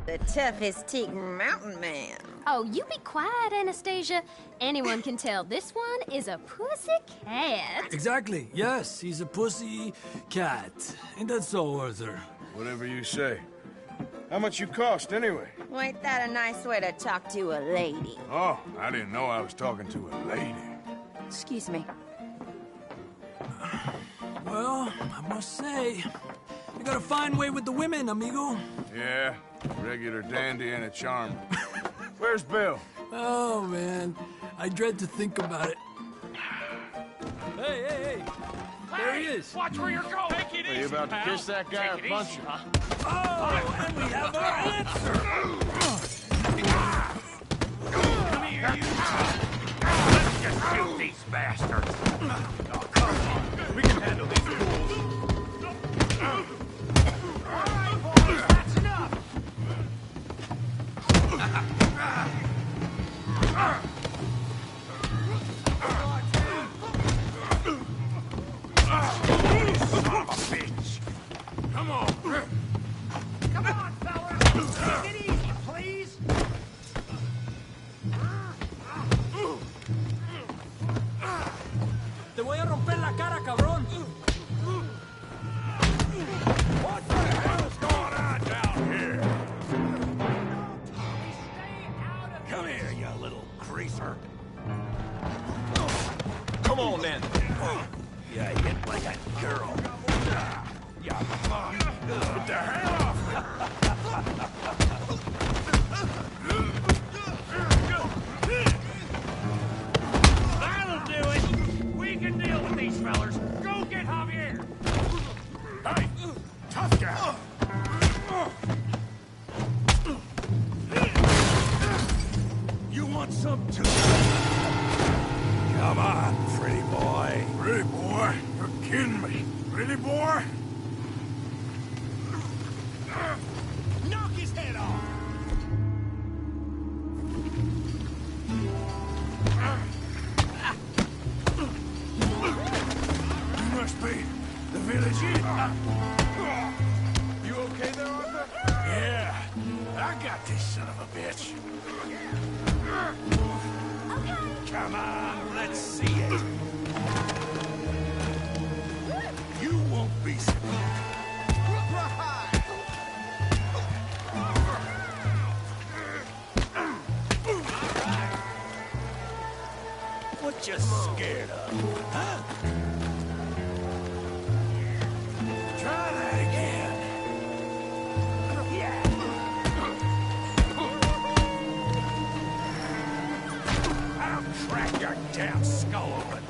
The toughest teak mountain man. Oh, you be quiet, Anastasia. Anyone can tell this one is a pussy cat. Exactly. Yes, he's a pussy cat. Ain't that so, Arthur? Whatever you say. How much you cost, anyway? Well, ain't that a nice way to talk to a lady? Oh, I didn't know I was talking to a lady. Excuse me. Well, I must say, you got a fine way with the women, amigo. Yeah, regular dandy and a charm. Where's Bill? Oh, man. I dread to think about it. Hey! There he is. Watch where you're going. Take it easy, Are you about to pal. kiss that guy or punch him? Oh, and we have our answer. Come here, you. Let's just shoot these bastards. Oh, come on. We can handle these fools. All right, boys, that's enough. Son of a bitch. Come on. Come on, fellas. Take it easy, please. Te voy a romper la cara, cabrón. What the hell's going on down here? Come here, you little greaser. Come on, then. You hit like a girl. Yeah, get the hell off That'll do it. We can deal with these fellers. Go get Javier. Hey, tough guy. You want some too? Come on, pretty boy. Pretty boy? You're kidding me. Pretty boy? Knock his head off. You must be the village inn. You okay there, Arthur? Yeah, I got this son of a bitch. Come on, let's see it. You won't be What you scared of? Huh? Try that again. Yeah. I'll crack your damn skull open.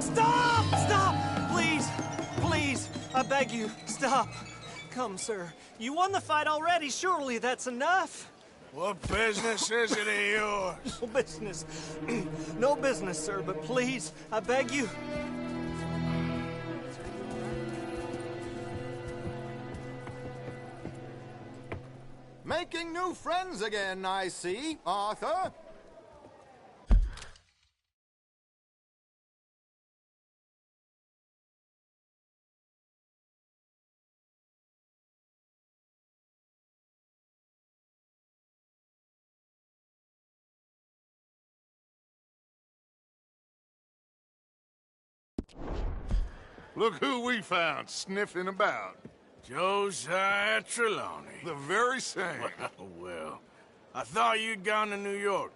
Stop! Please, I beg you, stop. Come, sir. You won the fight already. Surely that's enough. What business is it of yours? No business. No business, sir, but please, I beg you. Making new friends again, I see, Arthur. Look who we found sniffing about. Josiah Trelawney. The very same. Well, I thought you'd gone to New York.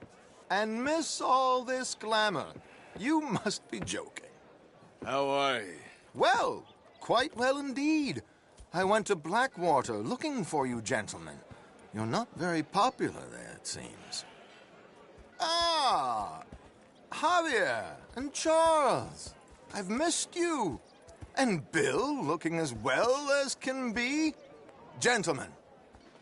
And miss all this glamour. You must be joking. How are you? Well, quite well indeed. I went to Blackwater looking for you gentlemen. You're not very popular there, it seems. Ah, Javier and Charles. I've missed you. And Bill looking as well as can be. Gentlemen,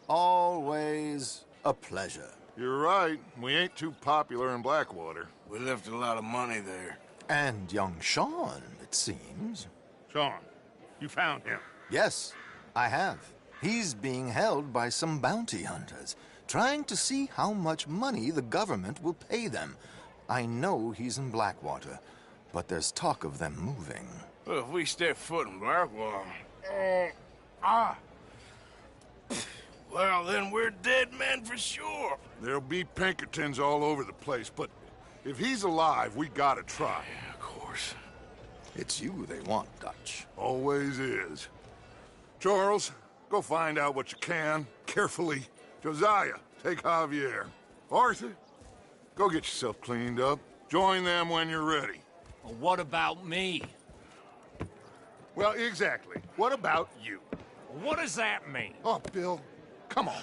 always a pleasure. You're right. We ain't too popular in Blackwater. We left a lot of money there. And young Sean, it seems. Sean, You found him? Yes, I have. He's being held by some bounty hunters, trying to see how much money the government will pay them. I know he's in Blackwater, but there's talk of them moving. Well, if we step foot in Blackwater... Well, then we're dead men for sure. There'll be Pinkertons all over the place, but if he's alive, we gotta try. Yeah, of course. It's you they want, Dutch. Always is. Charles, go find out what you can, carefully. Josiah, take Javier. Arthur, go get yourself cleaned up. Join them when you're ready. Well, what about me? Well, exactly. What about you? What does that mean? Oh, Bill, come on.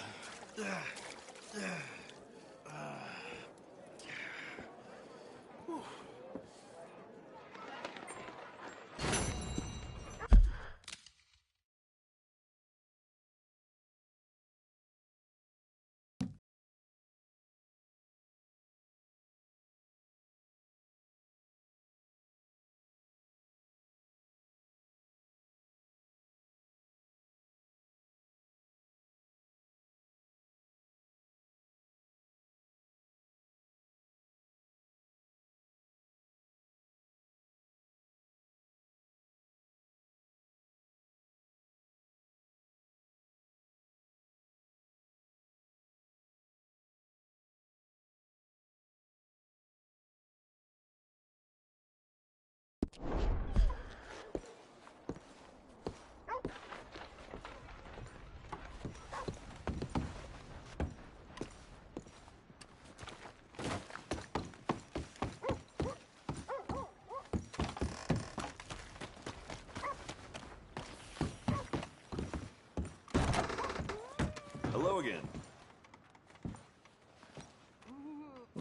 Hello again.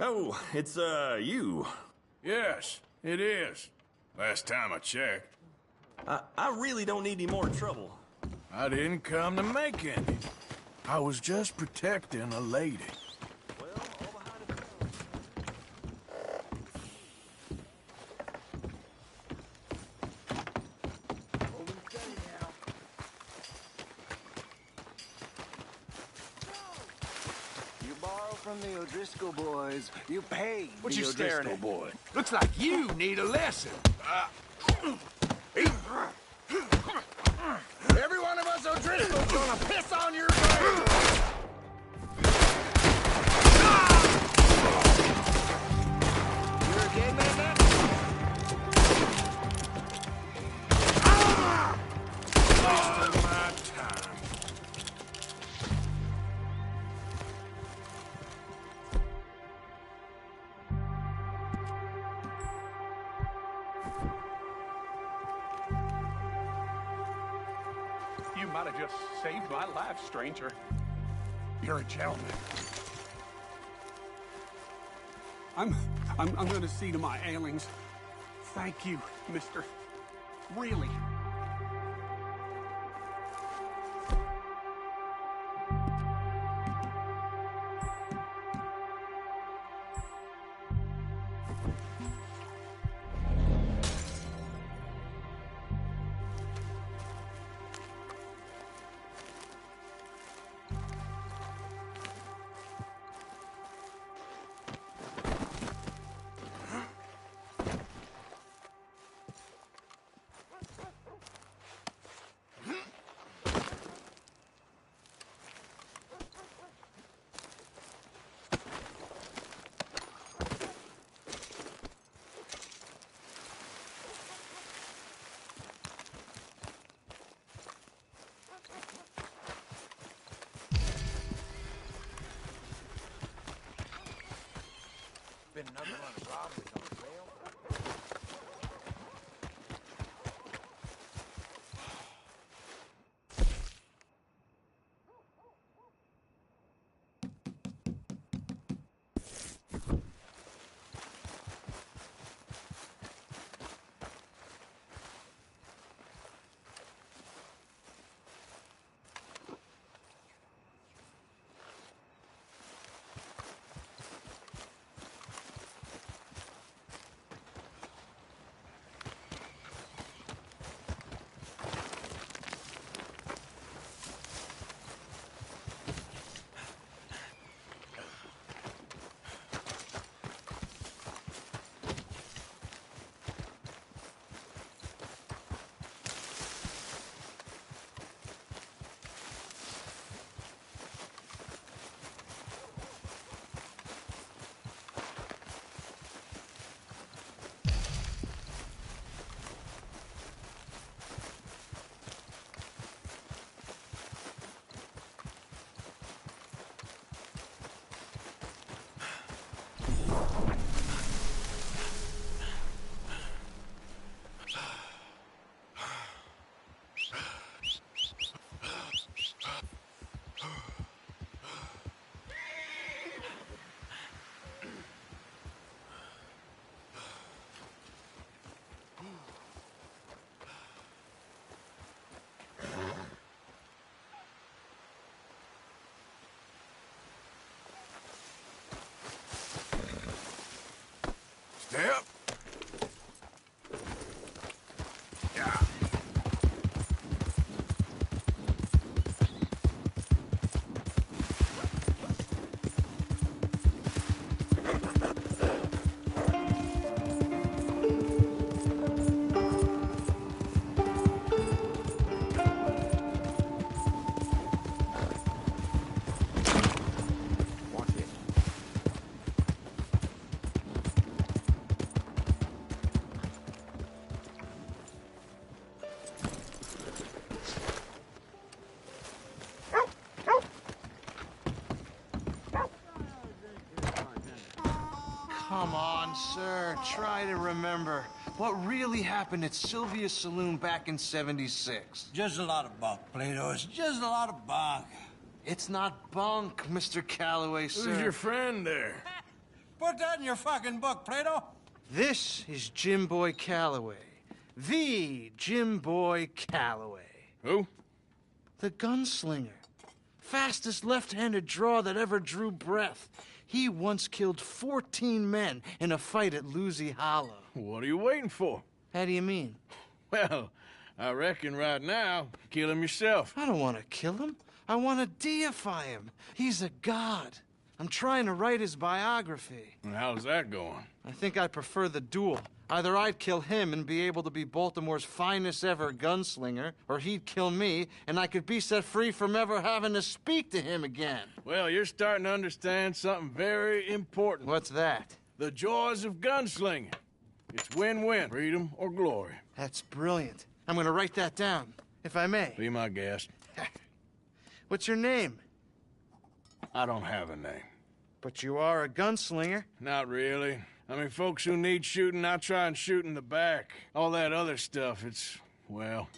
Oh, it's, you. Yes, it is. Last time I checked. I really don't need any more trouble. I didn't come to make any. I was just protecting a lady. From the O'Driscoll boys. You paid What the you staring O'Driscoll at? boy. Looks like you need a lesson. Every one of us O'Driscoll's gonna piss on your grave! You're a gay man now? Wasting my time. You might have just saved my life, stranger. You're a gentleman. I'm gonna see to my ailings. Thank you, mister. Really. Yep. Yeah. Come on, sir. Try to remember. What really happened at Sylvia's Saloon back in '76? Just a lot of bunk, Plato. It's just a lot of bunk. It's not bunk, Mr. Calloway, sir. Who's your friend there? Put that in your fucking book, Plato. This is Jim Boy Calloway. The Jim Boy Calloway. Who? The gunslinger. Fastest left-handed draw that ever drew breath. He once killed 14 men in a fight at Lucy Hollow. What are you waiting for? How do you mean? Well, I reckon right now, kill him yourself. I don't want to kill him. I want to deify him. He's a god. I'm trying to write his biography. And how's that going? I think I prefer the duel. Either I'd kill him and be able to be Baltimore's finest ever gunslinger, or he'd kill me and I could be set free from ever having to speak to him again. Well, you're starting to understand something very important. What's that? The joys of gunslinging. It's win-win, freedom or glory. That's brilliant. I'm gonna write that down, if I may. Be my guest. What's your name? I don't have a name. But you are a gunslinger. Not really. I mean, folks who need shooting, I try and shoot in the back. All that other stuff, it's, well,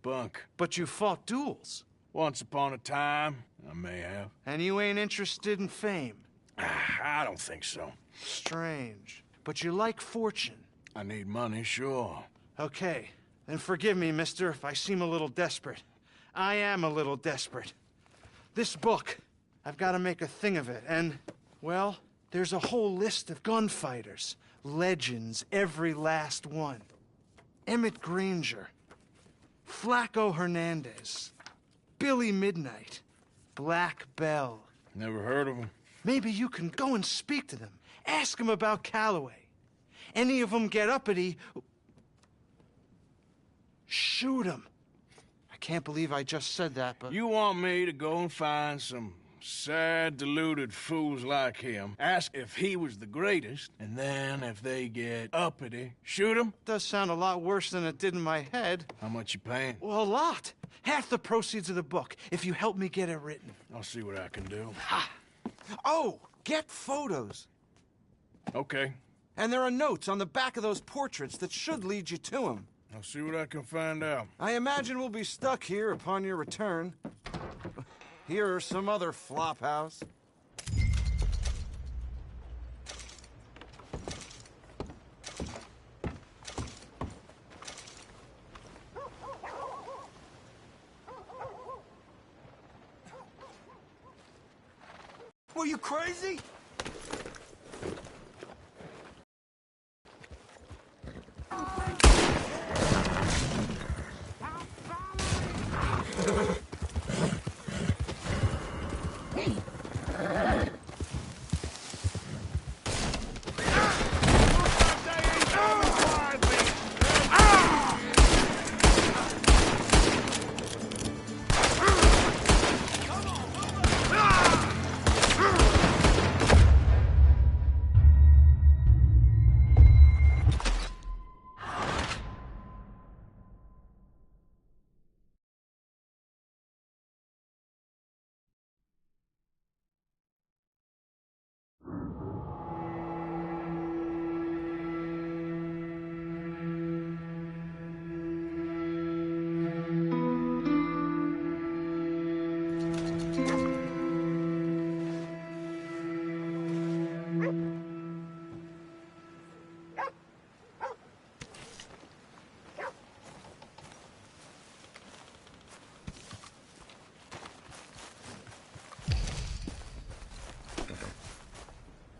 bunk. But you fought duels. Once upon a time, I may have. And you ain't interested in fame. I don't think so. Strange. But you like fortune. I need money, sure. Okay. Then forgive me, mister, if I seem a little desperate. I am a little desperate. This book, I've got to make a thing of it, and, well, there's a whole list of gunfighters. Legends, every last one. Emmett Granger. Flaco Hernandez. Billy Midnight. Black Bell. Never heard of him. Maybe you can go and speak to them. Ask them about Calloway. Any of them get uppity, shoot them. I can't believe I just said that, but... You want me to go and find some sad, deluded fools like him, ask if he was the greatest, and then if they get uppity, shoot him? Does sound a lot worse than it did in my head. How much you paying? Well, a lot. Half the proceeds of the book, if you help me get it written. I'll see what I can do. Ha! Oh, get photos. Okay. And there are notes on the back of those portraits that should lead you to him. I'll see what I can find out. I imagine we'll be stuck here upon your return. Here or some other flophouse. Were you crazy?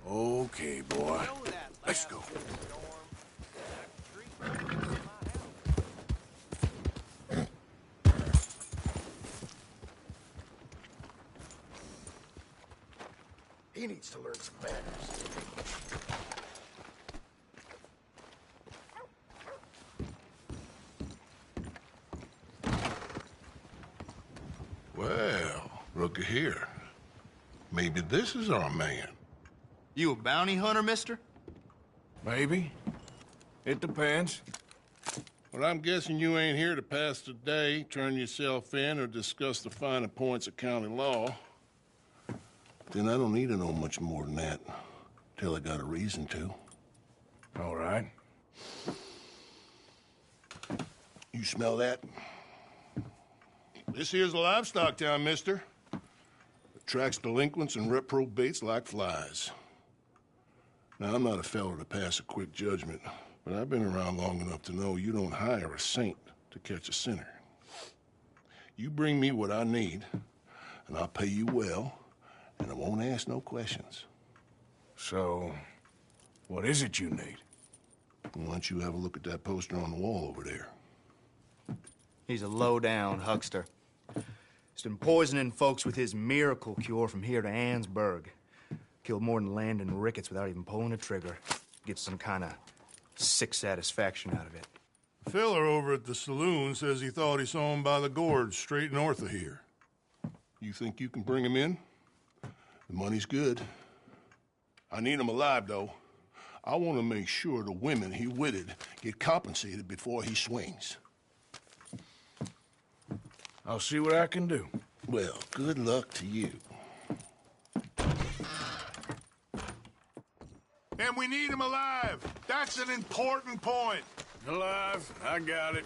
Okay, boy. Let's go. He needs to learn some manners. Well, looky here. Maybe this is our man. You a bounty hunter, mister? Maybe. It depends. Well, I'm guessing you ain't here to pass the day, turn yourself in, or discuss the finer points of county law. Then I don't need to know much more than that, till I got a reason to. All right. You smell that? This here's a livestock town, mister. Attracts delinquents and reprobates like flies. Now, I'm not a fellow to pass a quick judgment, but I've been around long enough to know you don't hire a saint to catch a sinner. You bring me what I need, and I'll pay you well, and I won't ask no questions. So, what is it you need? Why don't you have a look at that poster on the wall over there? He's a low-down huckster. He's been poisoning folks with his miracle cure from here to Annesburg. Killed more than Landon Ricketts without even pulling a trigger. Gets some kind of sick satisfaction out of it. The fella over at the saloon says he thought he saw him by the gorge straight north of here. You think you can bring him in? The money's good. I need him alive, though. I want to make sure the women he witted get compensated before he swings. I'll see what I can do. Well, good luck to you. And we need him alive. That's an important point. Alive, I got it.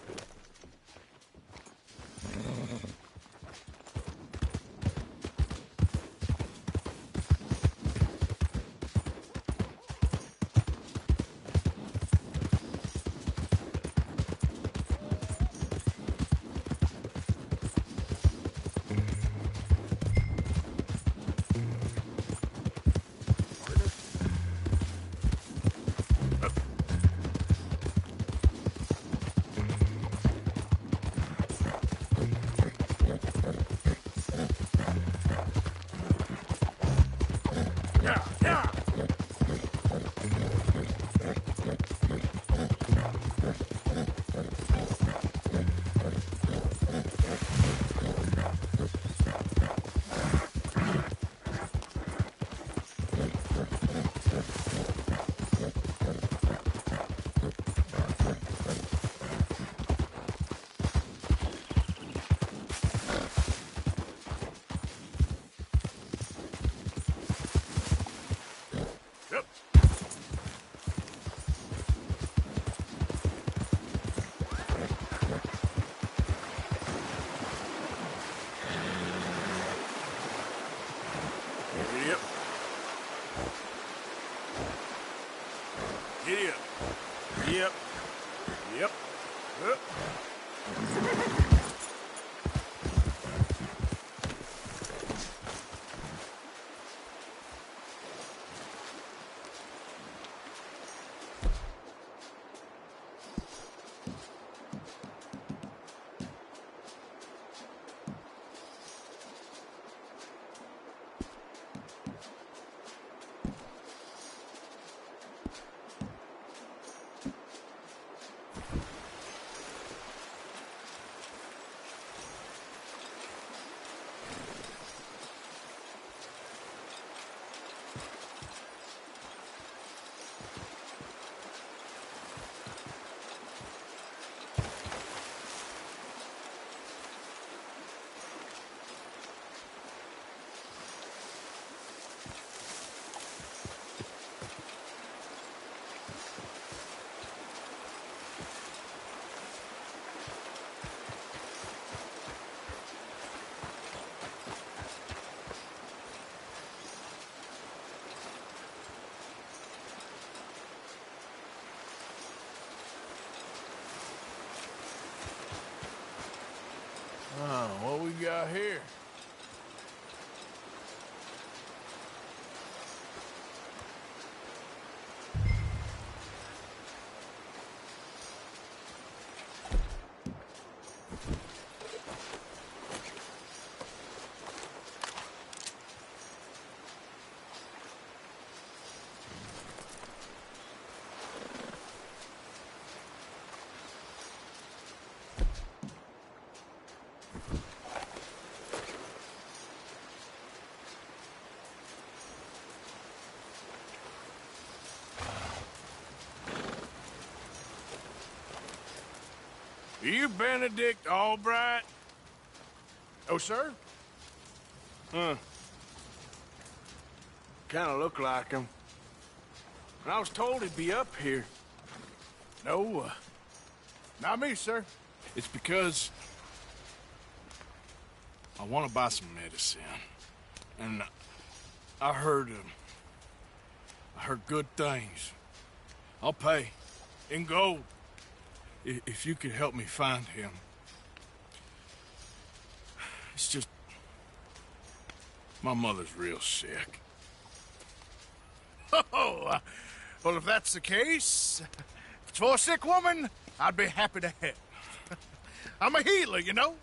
You Benedict Albright? Oh, sir? Huh. Kinda look like him. And I was told he'd be up here. No, not me, sir. It's because I want to buy some medicine. And I heard good things. I'll pay in gold if you could help me find him. It's just my mother's real sick. Oh, well, if that's the case, if it's for a sick woman, I'd be happy to help. I'm a healer, you know?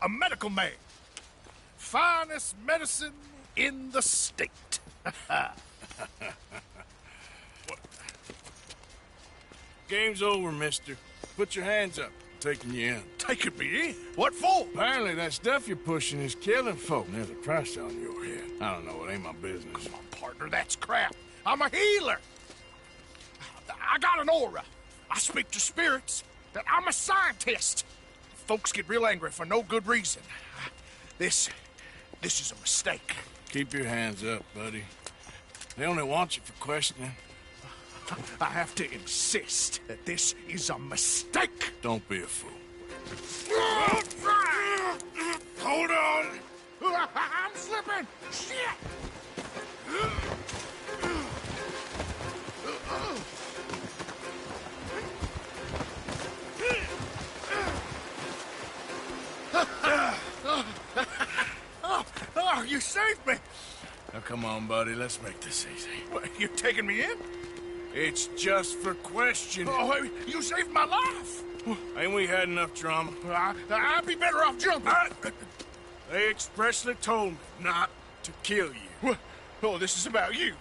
A medical man. Finest medicine in the state. Game's over, mister. Put your hands up. I'm taking you in. Taking me in? What for? Apparently that stuff you're pushing is killing folk. There's a price on your head. I don't know. It ain't my business. Come on, partner. That's crap. I'm a healer. I got an aura. I speak to spirits. I'm a scientist. Folks get real angry for no good reason. This is a mistake. Keep your hands up, buddy. They only want you for questioning. I have to insist that this is a mistake. Don't be a fool. Hold on. I'm slipping. Shit. Oh, you saved me. Now, come on, buddy. Let's make this easy. What, you taking me in? It's just for questioning. Oh, you saved my life. Ain't we had enough drama? I'd be better off jumping. They expressly told me not to kill you. Oh, this is about you.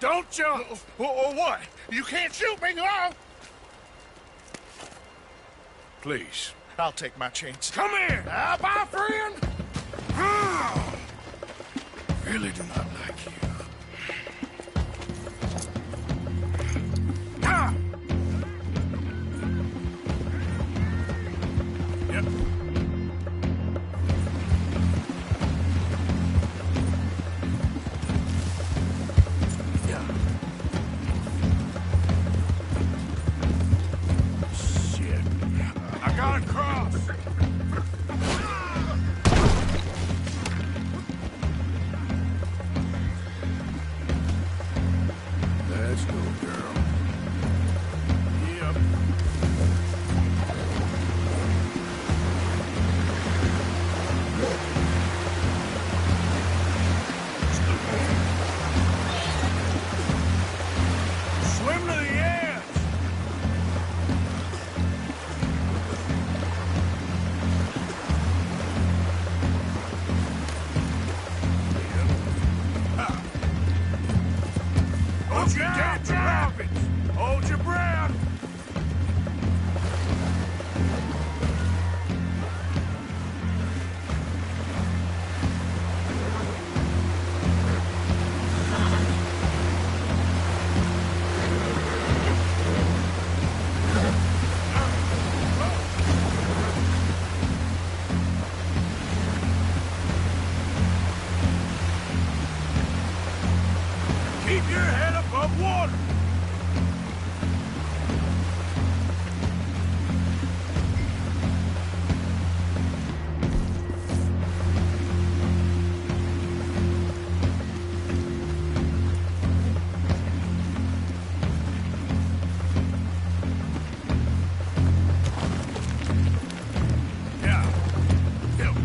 Don't jump! Or what? You can't shoot me, no! Please. I'll take my chance. Come here! Bye, friend! Really do not like you. Yep. Shit. I gotta cross. Let's go, girl. Yep. Swim to the edge. Hold your down, rapids. Hold your breath. Keep your head above water. Yeah. Yep.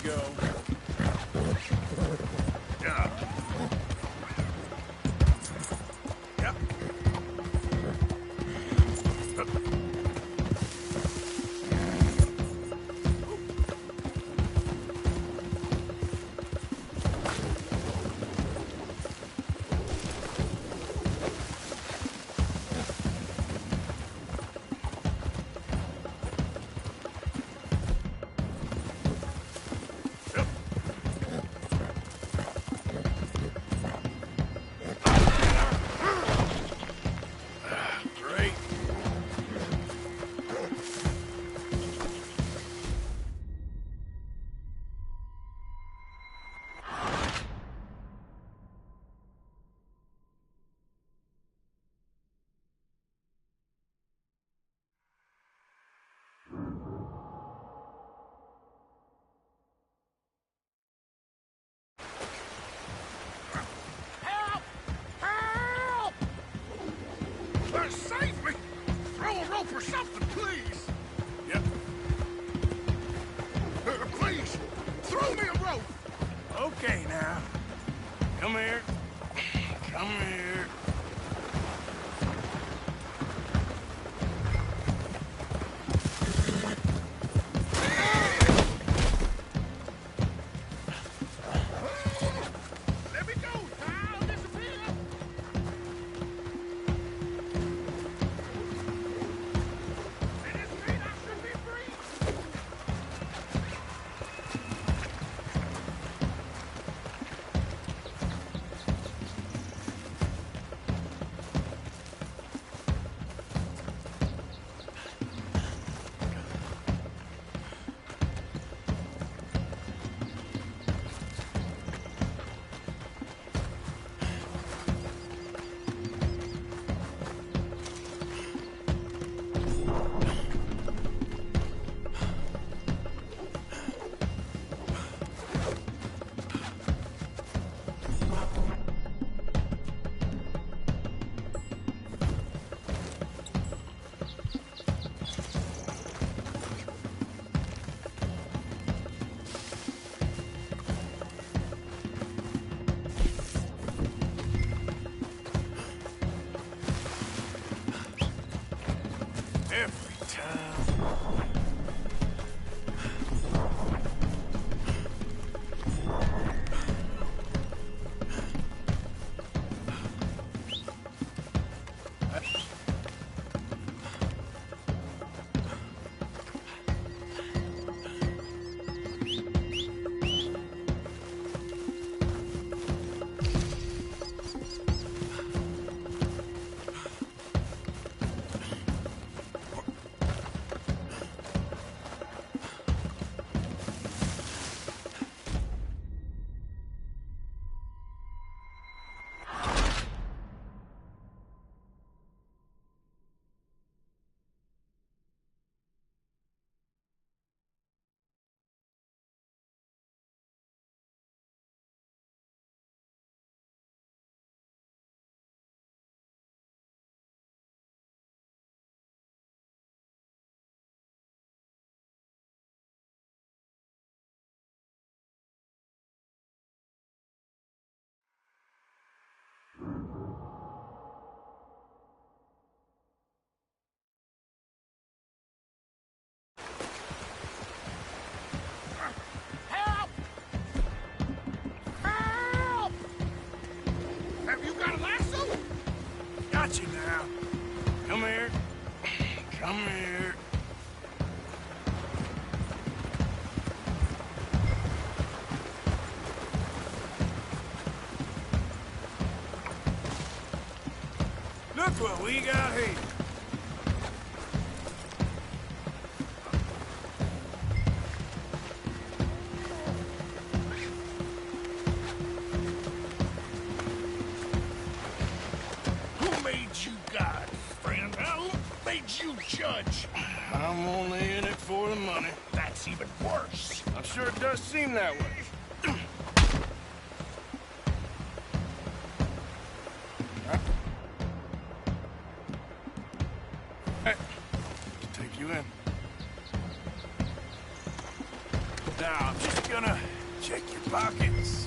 go. Yeah. Yep. Great. Help! Help! Save me! Throw a rope or something, please! Yep. Please, throw me a rope! Okay, now. Come here. Come here. Let me go! I'll disappear! It isn't mean I should be free! Every time. Help! Help! Have you got a lasso? Got you now. Come here. Come here. Look what we got here. Who made you God, friend? Who made you judge? I'm only in it for the money. That's even worse. I'm sure it does seem that way. Hey, take you in. Now, I'm just gonna Check your pockets.